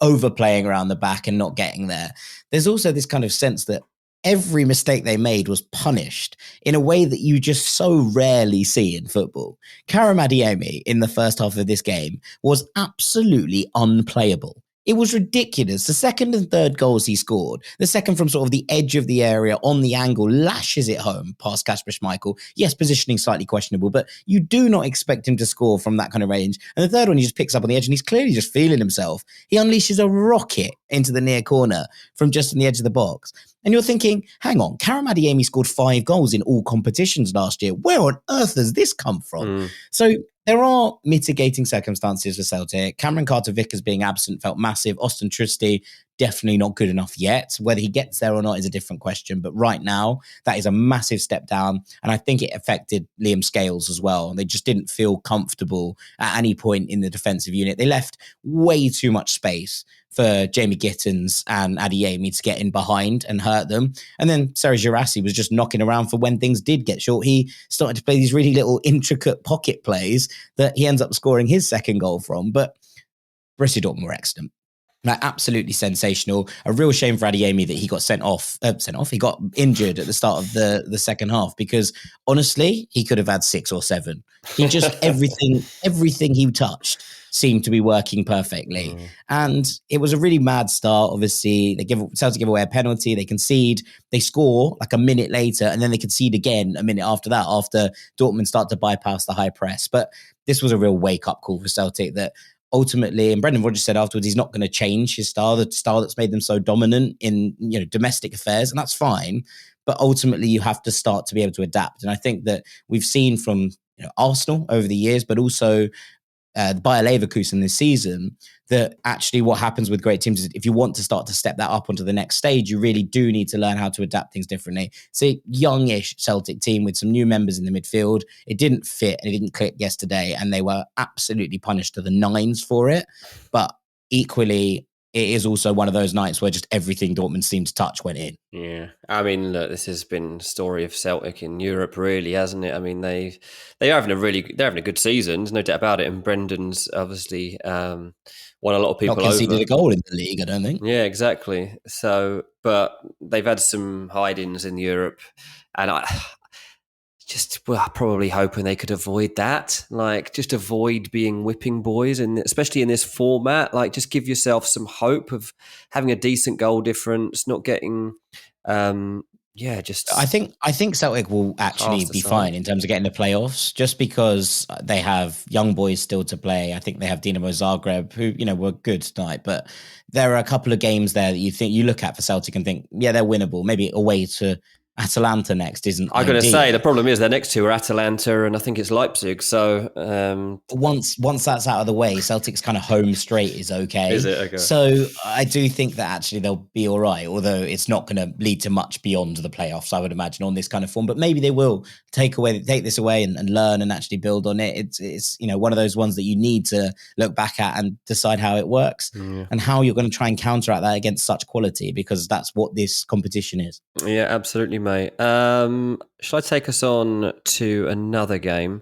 overplaying around the back and not getting there." There's also this kind of sense that every mistake they made was punished in a way that you just so rarely see in football. Karim Adeyemi in the first half of this game was absolutely unplayable. It was ridiculous. The second and third goals he scored, the second from sort of the edge of the area on the angle, lashes it home past Kasper Schmeichel. Yes, positioning slightly questionable, but you do not expect him to score from that kind of range. And the third one he just picks up on the edge, and he's clearly just feeling himself. He unleashes a rocket into the near corner from just on the edge of the box. And you're thinking, hang on, Karim Adeyemi scored 5 goals in all competitions last year. Where on earth has this come from? So there are mitigating circumstances for Celtic. Cameron Carter-Vickers being absent felt massive. Austin Trusty, definitely not good enough yet. Whether he gets there or not is a different question. But right now, that is a massive step down. And I think it affected Liam Scales as well. They just didn't feel comfortable at any point in the defensive unit. They left way too much space for Jamie Gittins and Adeyemi to get in behind and hurt them. And then Serge Girassi was just knocking around for when things did get short. He started to play these really little intricate pocket plays that he ends up scoring his second goal from. But Borussia Dortmund were excellent. Like, absolutely sensational. A real shame for Adeyemi that he got sent off. He got injured at the start of the second half, because honestly, he could have had 6 or 7. He just everything he touched seemed to be working perfectly. And it was a really mad start. Obviously, Celtic give away a penalty, they concede, they score like a minute later, and then they concede again a minute after that, after Dortmund start to bypass the high press. But this was a real wake-up call for Celtic that ultimately, and Brendan Rodgers said afterwards, he's not going to change his style, the style that's made them so dominant in domestic affairs, and that's fine. But ultimately, you have to start to be able to adapt. And I think that we've seen from Arsenal over the years, but also Bayer Leverkusen this season, that actually what happens with great teams is if you want to start to step that up onto the next stage, you really do need to learn how to adapt things differently. It's a youngish Celtic team with some new members in the midfield. It didn't fit and it didn't click yesterday, and they were absolutely punished to the nines for it. But equally, it is also one of those nights where just everything Dortmund seemed to touch went in. Yeah, I mean, look, this has been the story of Celtic in Europe, really, hasn't it? I mean, they're having a good season, there's no doubt about it. And Brendan's obviously won a lot of people over. Not conceded a goal in the league, I don't think. Yeah, exactly. So, but they've had some hide-ins in Europe, and I probably hoping they could avoid that. Like, just avoid being whipping boys, and especially in this format, like, just give yourself some hope of having a decent goal difference, not getting, I think Celtic will actually be fine in terms of getting the playoffs, just because they have young boys still to play. I think they have Dinamo Zagreb, who were good tonight, but there are a couple of games there that you look at for Celtic and think, yeah, they're winnable. Maybe away to Atalanta next isn't. I'm going to say the problem is their next two are Atalanta and I think it's Leipzig. So once that's out of the way, Celtic's kind of home straight is okay. Is it okay? So I do think that actually they'll be all right, although it's not going to lead to much beyond the playoffs, I would imagine, on this kind of form. But maybe they will take this away and learn and actually build on it. It's one of those ones that you need to look back at and decide how it works and how you're going to try and counteract that against such quality, because that's what this competition is. Yeah, absolutely, mate. Shall I take us on to another game?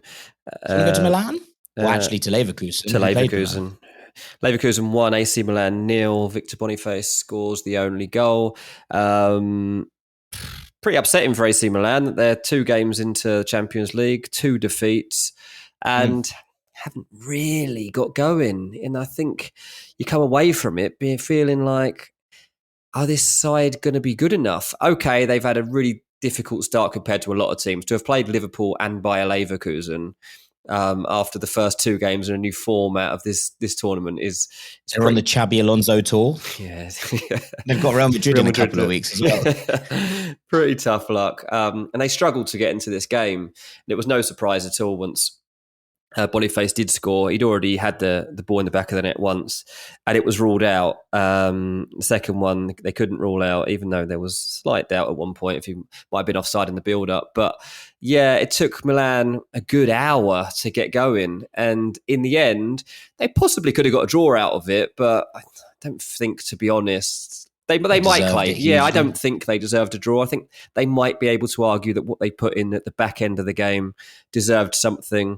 Shall we go to Milan? Actually to Leverkusen. To Leverkusen. Leverkusen 1, AC Milan 0. Victor Boniface scores the only goal. Pretty upsetting for AC Milan. They're 2 games into the Champions League, 2 defeats, and haven't really got going. And I think you come away from it feeling like, are this side going to be good enough? Okay, they've had a really difficult start compared to a lot of teams. To have played Liverpool and Bayer Leverkusen after the first 2 games in a new format of this tournament is... They're on the Xabi Alonso tour. Yeah. They've got Real Madrid in a couple of weeks as well. Pretty tough luck. And they struggled to get into this game. And it was no surprise at all once Boniface did score. He'd already had the ball in the back of the net once, and it was ruled out. The second one they couldn't rule out, even though there was slight doubt at one point if he might have been offside in the build-up. But yeah, it took Milan a good hour to get going, and in the end, they possibly could have got a draw out of it. But I don't think, to be honest, they might claim. Yeah, I don't think they deserved a draw. I think they might be able to argue that what they put in at the back end of the game deserved something.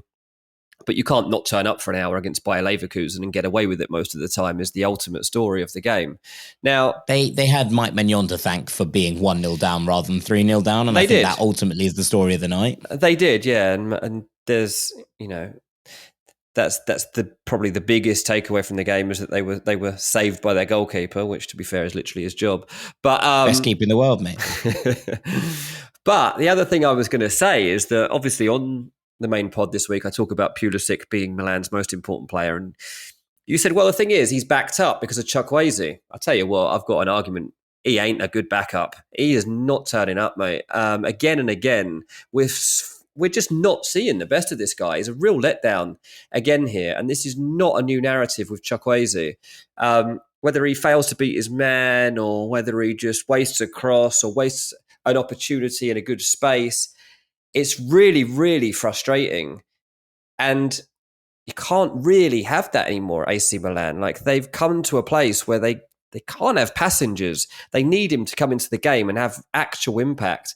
But you can't not turn up for an hour against Bayer Leverkusen and get away with it most of the time is the ultimate story of the game. Now, they had Mike Maignan to thank for being 1-0 down rather than 3-0 down, and I think that ultimately is the story of the night. They did, yeah, and there's that's probably the biggest takeaway from the game is that they were saved by their goalkeeper, which, to be fair, is literally his job. But best keeper in the world, mate. But the other thing I was going to say is that obviously on the main pod this week, I talk about Pulisic being Milan's most important player. And you said, well, the thing is, he's backed up because of Chukwueze. I tell you what, I've got an argument. He ain't a good backup. He is not turning up, mate. Again and again, we're just not seeing the best of this guy. He's a real letdown again here. And this is not a new narrative with Chukwueze. Whether he fails to beat his man or whether he just wastes a cross or wastes an opportunity in a good space, it's really, really frustrating. And you can't really have that anymore, AC Milan. Like, they've come to a place where they can't have passengers. They need him to come into the game and have actual impact.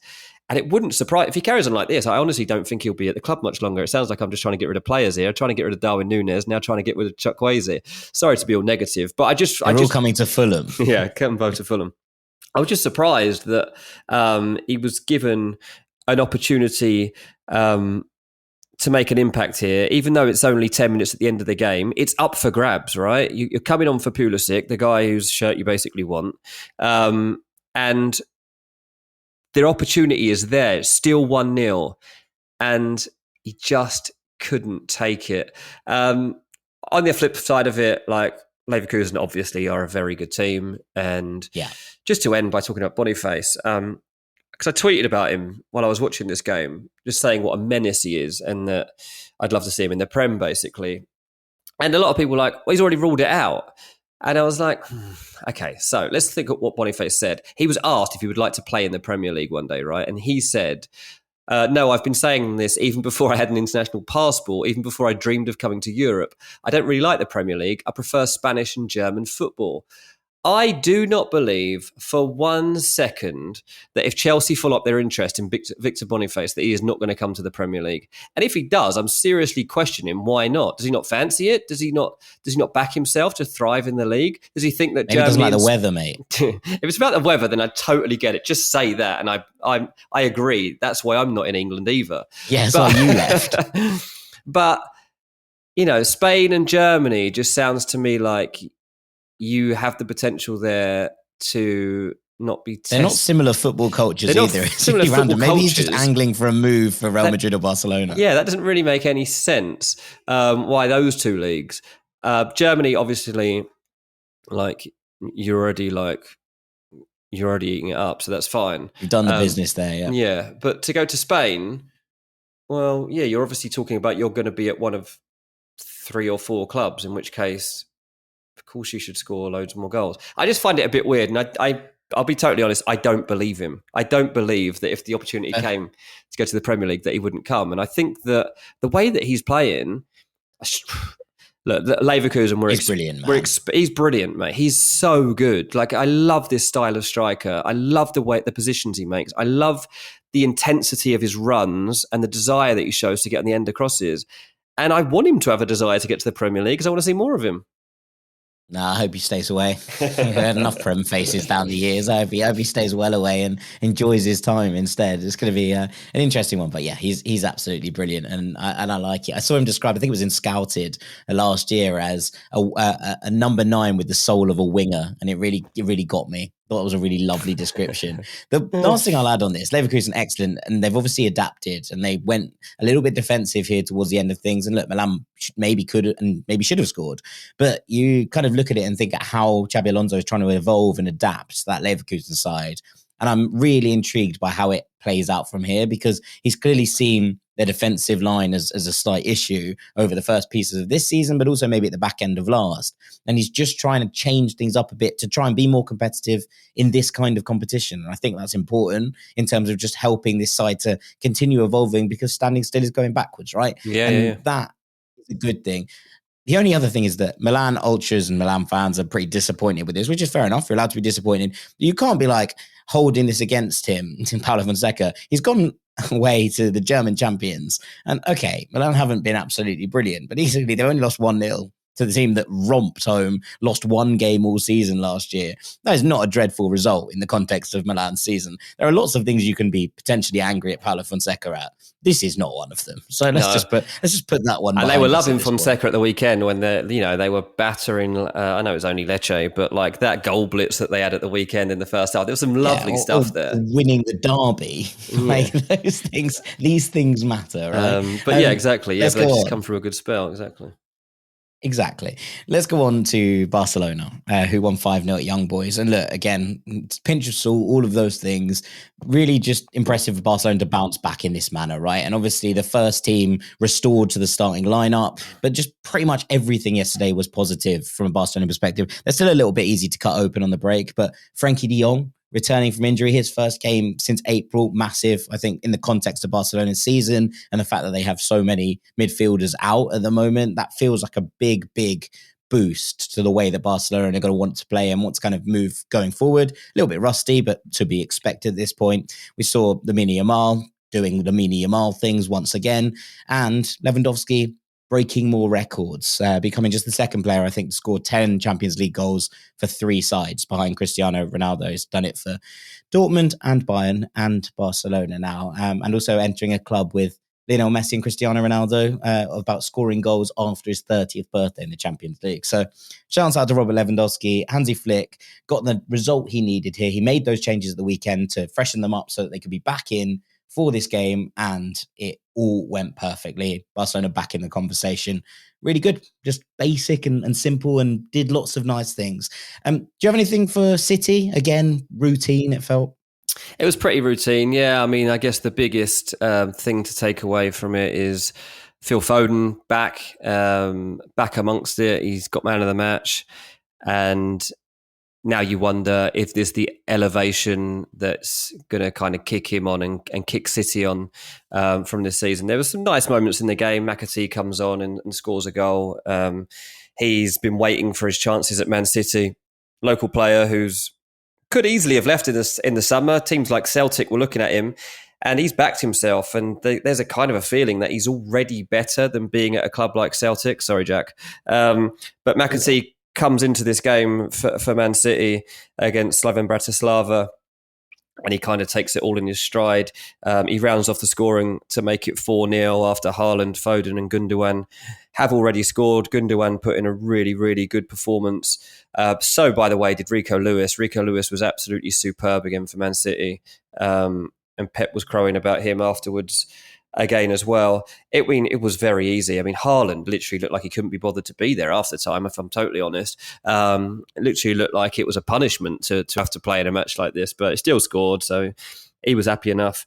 And it wouldn't surprise... If he carries on like this, I honestly don't think he'll be at the club much longer. It sounds like I'm just trying to get rid of players here, trying to get rid of Darwin Núñez, now trying to get rid of Chukwueze. Sorry to be all negative, but They're all coming to Fulham. Yeah, come both to Fulham. I was just surprised that he was given an opportunity to make an impact here, even though it's only 10 minutes at the end of the game. It's up for grabs, right? You're coming on for Pulisic, the guy whose shirt you basically want. And their opportunity is there. It's still 1-0. And he just couldn't take it. on the flip side of it, like Leverkusen obviously are a very good team. And just to end by talking about Boniface, because I tweeted about him while I was watching this game, just saying what a menace he is and that I'd love to see him in the Prem, basically. And a lot of people were like, well, he's already ruled it out. And I was like, okay, so let's think of what Boniface said. He was asked if he would like to play in the Premier League one day, right? And he said, no, I've been saying this even before I had an international passport, even before I dreamed of coming to Europe. I don't really like the Premier League. I prefer Spanish and German football. I do not believe for 1 second that if Chelsea follow up their interest in Victor Boniface, that he is not going to come to the Premier League. And if he does, I'm seriously questioning why not. Does he not fancy it? Does he not back himself to thrive in the league? Does he think that Maybe Germany doesn't like the weather, mate? If it's about the weather, then I totally get it. Just say that, and I agree. That's why I'm not in England either. Yeah, that's why you left. But Spain and Germany just sounds to me like you have the potential there to not be They're not similar football cultures either. Similar football Maybe cultures. he's just angling for a move for Real Madrid or Barcelona. Yeah, that doesn't really make any sense. Why those two leagues? Germany, obviously, like you're already eating it up, so that's fine. You've done the business there, yeah. Yeah, but to go to Spain, well, yeah, you're obviously talking about you're going to be at one of 3 or 4 clubs, in which case, of course, you should score loads more goals. I just find it a bit weird, and I'll be totally honest, I don't believe him. I don't believe that if the opportunity came to go to the Premier League that he wouldn't come. And I think that the way that he's playing, look, Leverkusen, he's brilliant, man. He's brilliant, mate. He's so good. Like, I love this style of striker. I love the positions he makes. I love the intensity of his runs and the desire that he shows to get on the end of crosses. And I want him to have a desire to get to the Premier League because I want to see more of him. No, I hope he stays away. We've had enough Prem faces down the years. I hope he stays well away and enjoys his time instead. It's going to be an interesting one. But yeah, he's absolutely brilliant, and I like it. I saw him described, I think it was in Scouted last year, as a number 9 with the soul of a winger, and it really got me. Thought it was a really lovely description. The last thing I'll add on this, Leverkusen excellent, and they've obviously adapted, and they went a little bit defensive here towards the end of things. And look, Milan maybe could and maybe should have scored, but you kind of look at it and think at how Xabi Alonso is trying to evolve and adapt to that Leverkusen side. And I'm really intrigued by how it plays out from here, because he's clearly seen their defensive line as a slight issue over the first pieces of this season, but also maybe at the back end of last. And he's just trying to change things up a bit to try and be more competitive in this kind of competition. And I think that's important in terms of just helping this side to continue evolving, because standing still is going backwards, right? Yeah. That is a good thing. The only other thing is that Milan ultras and Milan fans are pretty disappointed with this, which is fair enough. You're allowed to be disappointed. You can't be like holding this against him, Paulo Fonseca. He's gone away to the German champions. And okay, Milan haven't been absolutely brilliant, but easily they've only lost 1-0 to the team that romped home, lost 1 game all season last year. That is not a dreadful result in the context of Milan's season. There are lots of things you can be potentially angry at Paulo Fonseca at. This is not one of them. So let's just put that one. And they were loving Fonseca at the weekend when they were battering. I know it was only Lecce, but like that goal blitz that they had at the weekend in the first half, there was some lovely stuff there. Winning the derby, like these things matter, right? But yeah, exactly. Yeah, they just come through a good spell, Exactly. Let's go on to Barcelona, who won 5-0 at Young Boys. And look, again, pinch of salt, all of those things. Really just impressive for Barcelona to bounce back in this manner, right? And obviously the first team restored to the starting lineup, but just pretty much everything yesterday was positive from a Barcelona perspective. They're still a little bit easy to cut open on the break, but Frenkie de Jong, returning from injury, his first game since April, massive, I think, in the context of Barcelona's season and the fact that they have so many midfielders out at the moment. That feels like a big, big boost to the way that Barcelona are going to want to play and want to kind of move going forward. A little bit rusty, but to be expected at this point. We saw Lamine Yamal doing Lamine Yamal things once again, and Lewandowski breaking more records, becoming just the second player, I think, to score 10 Champions League goals for 3 sides behind Cristiano Ronaldo. He's done it for Dortmund and Bayern and Barcelona now, and also entering a club with Lionel Messi and Cristiano Ronaldo about scoring goals after his 30th birthday in the Champions League. So shouts out to Robert Lewandowski. Hansi Flick got the result he needed here. He made those changes at the weekend to freshen them up so that they could be back in for this game, and it all went perfectly. Barcelona back in the conversation. Really good, just basic and simple, and did lots of nice things. Do you have anything for City? Again, routine, it felt. It was pretty routine, yeah. I mean, I guess the biggest thing to take away from it is Phil Foden back amongst it. He's got man of the match, and now you wonder if there's the elevation that's going to kind of kick him on and kick City on from this season. There were some nice moments in the game. McAtee comes on and scores a goal. He's been waiting for his chances at Man City. Local player who's could easily have left in the summer. Teams like Celtic were looking at him, and he's backed himself. And there's a kind of a feeling that he's already better than being at a club like Celtic. Sorry, Jack. But McAtee comes into this game for Man City against Slaven Bratislava, and he kind of takes it all in his stride. He rounds off the scoring to make it 4-0 after Haaland, Foden and Gundogan have already scored. Gundogan put in a really, really good performance. So, by the way, did Rico Lewis. Rico Lewis was absolutely superb again for Man City. And Pep was crowing about him afterwards again as well. It was very easy. I mean, Haaland literally looked like he couldn't be bothered to be there after the time, if I'm totally honest. It literally looked like it was a punishment to have to play in a match like this, but he still scored, so he was happy enough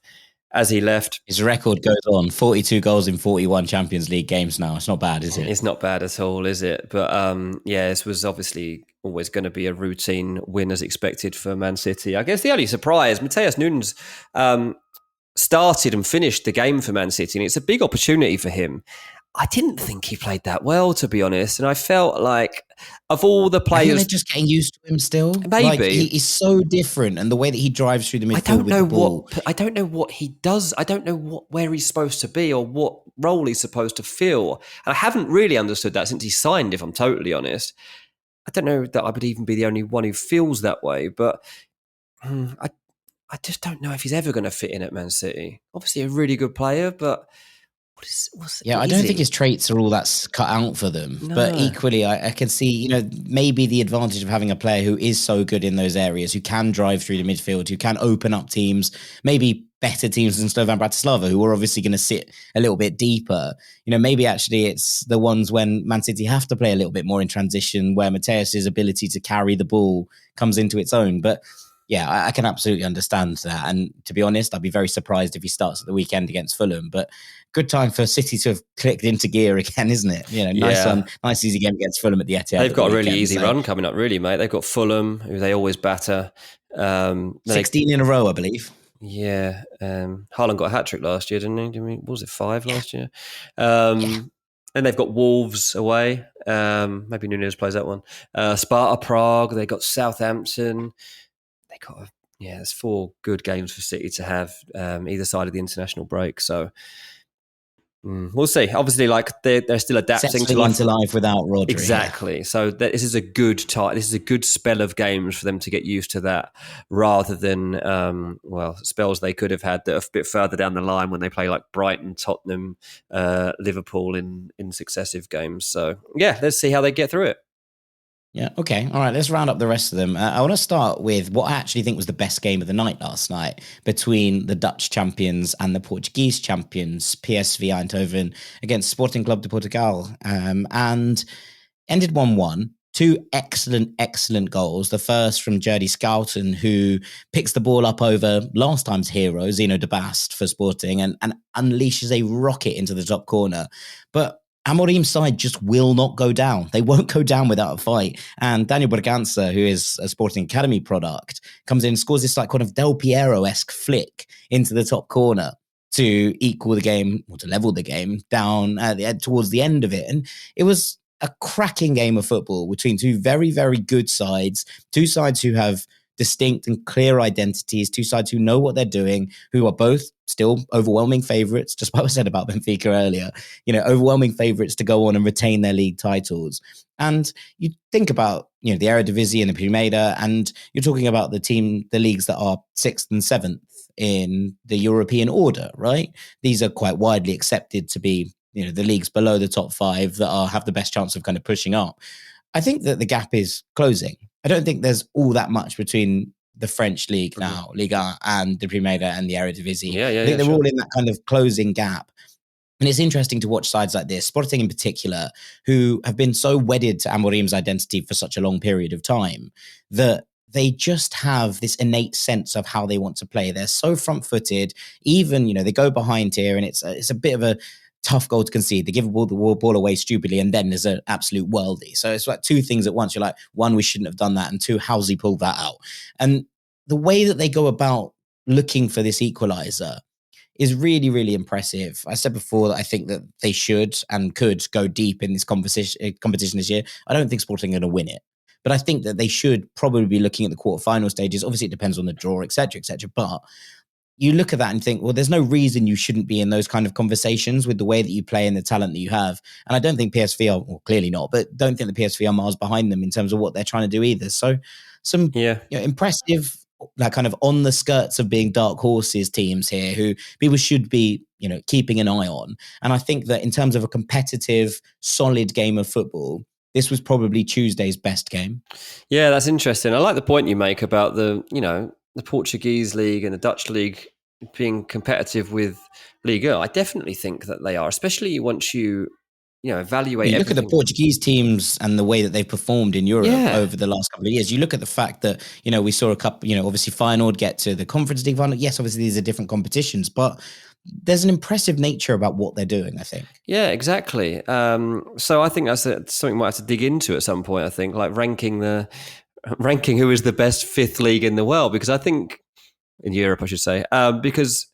as he left. His record goes on, 42 goals in 41 Champions League games now. It's not bad, is it? It's not bad at all, is it? But this was obviously always going to be a routine win as expected for Man City. I guess the only surprise, Matheus Nunes started and finished the game for Man City, and it's a big opportunity for him. I didn't think he played that well, to be honest, and I felt like of all the players, they're just getting used to him still. Maybe like, he's so different, and the way that he drives through the midfield with the ball. I don't know what he does. I don't know where he's supposed to be or what role he's supposed to fill. And I haven't really understood that since he signed. If I'm totally honest, I don't know that I would even be the only one who feels that way, but I just don't know if he's ever going to fit in at Man City. Obviously, a really good player, but I don't think his traits are all that's cut out for them. No. But equally, I can see, maybe the advantage of having a player who is so good in those areas, who can drive through the midfield, who can open up teams, maybe better teams than Slovan Bratislava, who are obviously going to sit a little bit deeper. Maybe actually it's the ones when Man City have to play a little bit more in transition, where Matheus's ability to carry the ball comes into its own. But yeah, I can absolutely understand that. And to be honest, I'd be very surprised if he starts at the weekend against Fulham. But good time for City to have clicked into gear again, isn't it? Nice easy game against Fulham at the Etihad. They've got a really easy run coming up, really, mate. They've got Fulham, who they always batter. 16 in a row, I believe. Yeah. Haaland got a hat-trick last year, didn't he? What was it, 5 last year? And they've got Wolves away. Maybe Nunez plays that one. Sparta Prague. They got Southampton. They got there's 4 good games for City to have either side of the international break. So we'll see. Obviously, they're still adapting to life without Rodri. Exactly. Yeah. So this is a good time. This is a good spell of games for them to get used to that, rather than spells they could have had that are a bit further down the line when they play like Brighton, Tottenham, Liverpool in successive games. So let's see how they get through it. Yeah, okay. All right, let's round up the rest of them. I want to start with what I actually think was the best game of the night last night between the Dutch champions and the Portuguese champions, PSV Eindhoven against Sporting Club de Portugal, and ended 1-1. 2 excellent goals. The first from Jordi Schouten, who picks the ball up over last time's hero, Zeno de Bast, for Sporting, and unleashes a rocket into the top corner. But Amorim's side just will not go down. They won't go down without a fight. And Daniel Bragança, who is a Sporting Academy product, comes in and scores this kind of Del Piero-esque flick into the top corner to equal the game, or to level the game down towards the end of it. And it was a cracking game of football between 2 very, very good sides, 2 sides who have distinct and clear identities, 2 sides who know what they're doing, who are both still overwhelming favourites, just what I said about Benfica earlier, overwhelming favourites to go on and retain their league titles. And you think about, the Eredivisie and the Primera, and you're talking about the leagues that are 6th and 7th in the European order, right? These are quite widely accepted to be, the leagues below the top 5 that have the best chance of kind of pushing up. I think that the gap is closing. I don't think there's all that much between the French league now, Liga and the Primera and the Eredivisie. Yeah, I think they're sure. all in that kind of closing gap. And it's interesting to watch sides like this, Sporting in particular, who have been so wedded to Amorim's identity for such a long period of time that they just have this innate sense of how they want to play. They're so front-footed. Even, they go behind here, and it's a bit of a tough goal to concede. They give the ball away stupidly, and then there's an absolute worldie. So it's like two things at once. You're like, one, we shouldn't have done that, and two, how's he pulled that out? And the way that they go about looking for this equalizer is really, really impressive. I said before that I think that they should and could go deep in this competition this year. I don't think Sporting are going to win it, but I think that they should probably be looking at the quarterfinal stages. Obviously, it depends on the draw, etc., etc. But you look at that and think, well, there's no reason you shouldn't be in those kind of conversations with the way that you play and the talent that you have. And I don't think PSV are, well, clearly not, but don't think the PSV are miles behind them in terms of what they're trying to do either. So some impressive, like kind of on the skirts of being dark horses teams here who people should be, keeping an eye on. And I think that in terms of a competitive, solid game of football, this was probably Tuesday's best game. Yeah, that's interesting. I like the point you make about the Portuguese league and the Dutch league being competitive with Liga. I definitely think that they are, especially once you evaluate. You look at the Portuguese teams and the way that they've performed in Europe over the last couple of years. You look at the fact that, we saw a couple, obviously Feyenoord get to the Conference League final. Yes, obviously these are different competitions, but there's an impressive nature about what they're doing, I think. Yeah, exactly. So I think that's something we might have to dig into at some point, I think, like ranking who is the best fifth league in the world, because I think, in Europe, I should say, because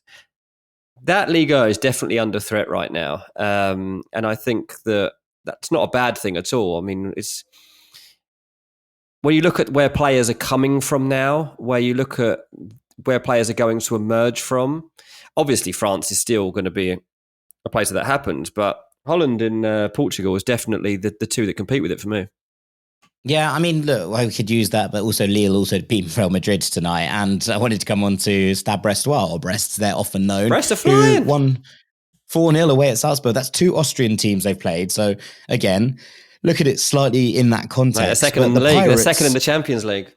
that Liga is definitely under threat right now. And I think that's not a bad thing at all. I mean, it's when you look at where players are coming from now, where you look at where players are going to emerge from, obviously France is still going to be a place where that happens, but Holland and Portugal is definitely the two that compete with it for me. Yeah, I mean, look, I could use that, but also Lille also beat Real Madrid tonight. And I wanted to come on to Stade Brestois, or Brest, they're often known. Brest are flying. Who won 4-0 away at Salzburg. That's two Austrian teams they've played. So, again, look at it slightly in that context. They're second in the league. They're second in the Champions League.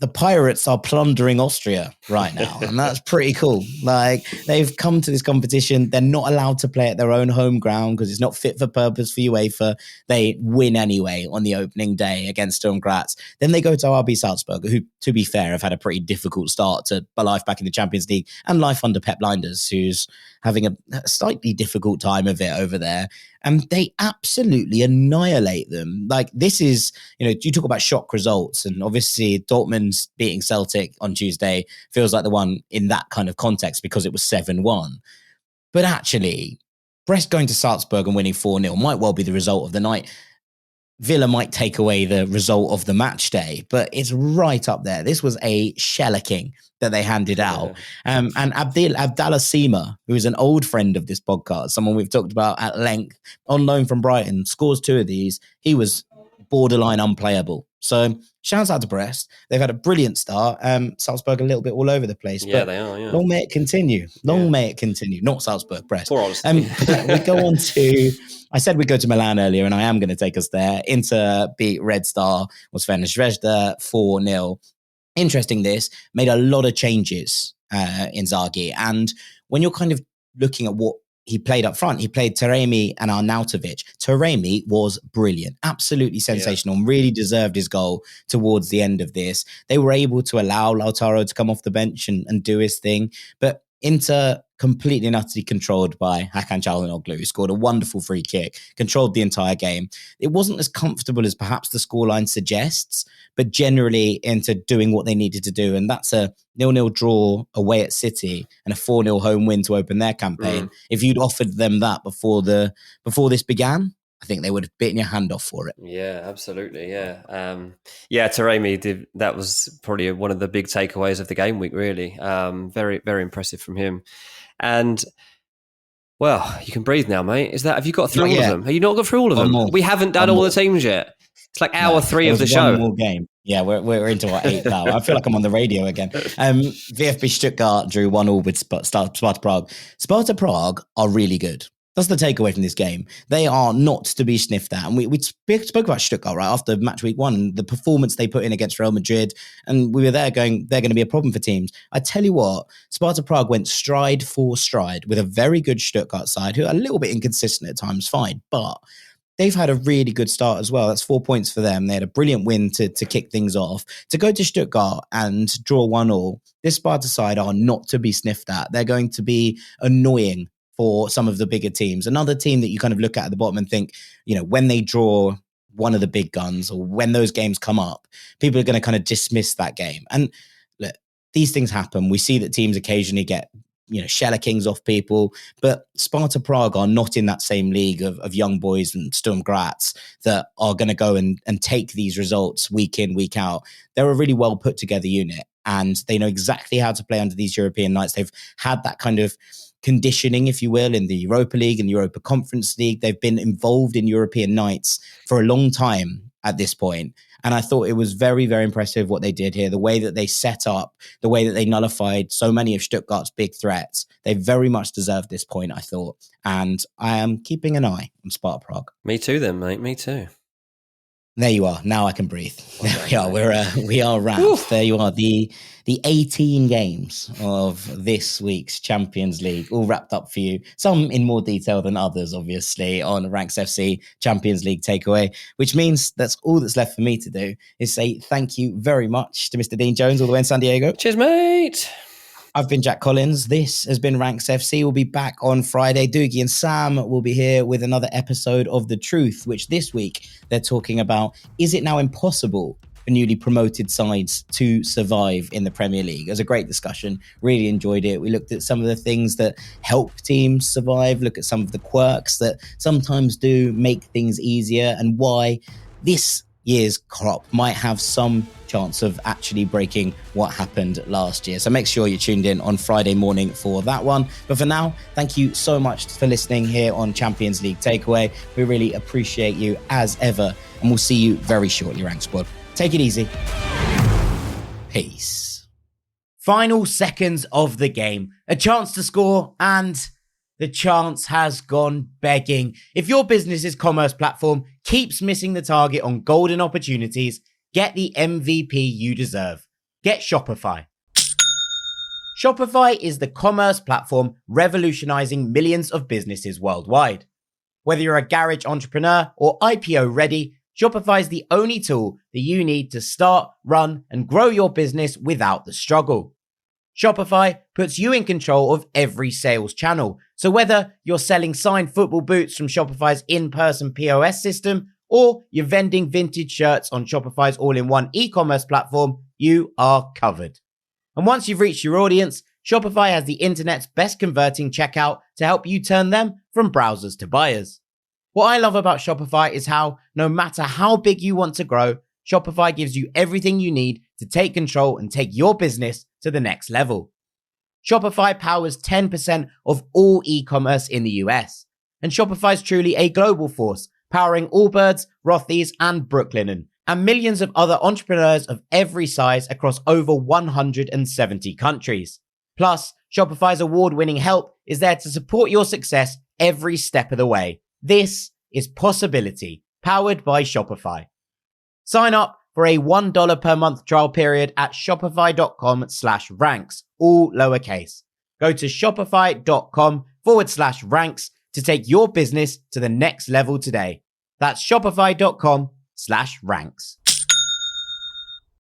The Pirates are plundering Austria right now, and that's pretty cool. Like, they've come to this competition. They're not allowed to play at their own home ground because it's not fit for purpose for UEFA. They win anyway on the opening day against Sturm Graz. Then they go to RB Salzburg, who, to be fair, have had a pretty difficult start to life back in the Champions League and life under Pep Lijnders, who's having a slightly difficult time of it over there. And they absolutely annihilate them. Like, this is, you talk about shock results, and obviously Dortmund's beating Celtic on Tuesday feels like the one in that kind of context because it was 7-1. But actually, Brest going to Salzburg and winning 4-0 might well be the result of the night. Villa might take away the result of the match day, but it's right up there. This was a shellacking that they handed out. And Abdallah Sima, who is an old friend of this podcast, someone we've talked about at length, on loan from Brighton, scores two of these. He was borderline unplayable. So shouts out to Brest. They've had a brilliant start. Salzburg a little bit all over the place. Yeah, but they are, yeah. Long may it continue. May it continue. Not Salzburg, Brest. Poor old we go on to... I said we'd go to Milan earlier, and I am going to take us there. Inter beat Red Star, was Zvezda 4-0. Interesting, this made a lot of changes in Zaghi. And when you're kind of looking at what he played up front, he played Taremi and Arnautovic. Taremi was brilliant, absolutely sensational, and really deserved his goal towards the end of this. They were able to allow Lautaro to come off the bench and do his thing. But Inter completely and utterly controlled by Hakan Çalhanoğlu, who scored a wonderful free kick, controlled the entire game. It wasn't as comfortable as perhaps the scoreline suggests, but generally Inter doing what they needed to do. And that's a 0-0 draw away at City and a 4-0 home win to open their campaign. If you'd offered them that before this began, I think they would have bitten your hand off for it. Yeah, absolutely. Yeah. Taremi did. That was probably one of the big takeaways of the game week, really. Very, very impressive from him. And, well, you can breathe now, mate. Have you got through all of them? Have you not got through all of them? More. We haven't done all the teams yet. It's like hour 3 of the show. One more game. Yeah, we're into our 8th hour. I feel like I'm on the radio again. VfB Stuttgart drew 1-1 with Sparta Prague. Sparta Prague are really good. That's the takeaway from this game. They are not to be sniffed at. And we spoke about Stuttgart, right, after match week 1, the performance they put in against Real Madrid. And we were there going, they're going to be a problem for teams. I tell you what, Sparta Prague went stride for stride with a very good Stuttgart side, who are a little bit inconsistent at times, fine. But they've had a really good start as well. That's 4 points for them. They had a brilliant win to kick things off. To go to Stuttgart and draw 1-1, this Sparta side are not to be sniffed at. They're going to be annoying for some of the bigger teams. Another team that you kind of look at the bottom and think, when they draw one of the big guns or when those games come up, people are going to kind of dismiss that game. And look, these things happen. We see that teams occasionally get shellacking off people, but Sparta Prague are not in that same league of young boys and Sturm Graz that are going to go and take these results week in, week out. They're a really well put together unit, and they know exactly how to play under these European nights. They've had that kind of conditioning, if you will, in the Europa League and the Europa Conference League. They've been involved in European nights for a long time at this point. And I thought it was very, very impressive what they did here. The way that they set up, the way that they nullified so many of Stuttgart's big threats. They very much deserved this point, I thought. And I am keeping an eye on Sparta Prague. Me too then, mate. Me too. There you are. Now I can breathe. There we are. We are wrapped. There you are. The 18 games of this week's Champions League all wrapped up for you. Some in more detail than others, obviously, on Ranks FC Champions League takeaway, which means that's all that's left for me to do is say thank you very much to Mr. Dean Jones all the way in San Diego. Cheers, mate. I've been Jack Collins. This has been Ranks FC. We'll be back on Friday. Doogie and Sam will be here with another episode of The Truth, which this week they're talking about, is it now impossible for newly promoted sides to survive in the Premier League? It was a great discussion. Really enjoyed it. We looked at some of the things that help teams survive, look at some of the quirks that sometimes do make things easier, and why this year's crop might have some chance of actually breaking what happened last year. So make sure you're tuned in on Friday morning for that one. But for now, thank you so much for listening here on Champions League Takeaway. We really appreciate you as ever, and we'll see you very shortly, Rank Squad. Take it easy. Peace. Final seconds of the game. A chance to score, and the chance has gone begging. If your business's commerce platform keeps missing the target on golden opportunities, get the MVP you deserve. Get Shopify. Shopify is the commerce platform revolutionizing millions of businesses worldwide. Whether you're a garage entrepreneur or IPO ready, Shopify is the only tool that you need to start, run, and grow your business without the struggle. Shopify puts you in control of every sales channel. So whether you're selling signed football boots from Shopify's in-person POS system, or you're vending vintage shirts on Shopify's all-in-one e-commerce platform, you are covered. And once you've reached your audience, Shopify has the internet's best converting checkout to help you turn them from browsers to buyers. What I love about Shopify is how, no matter how big you want to grow, Shopify gives you everything you need to take control and take your business to the next level. Shopify powers 10% of all e-commerce in the US. And Shopify is truly a global force, powering Allbirds, Rothy's, and Brooklinen, and millions of other entrepreneurs of every size across over 170 countries. Plus, Shopify's award-winning help is there to support your success every step of the way. This is Possibility, powered by Shopify. Sign up for a $1 per month trial period at shopify.com/ranks, all lowercase. Go to shopify.com/ranks to take your business to the next level today. That's shopify.com/ranks.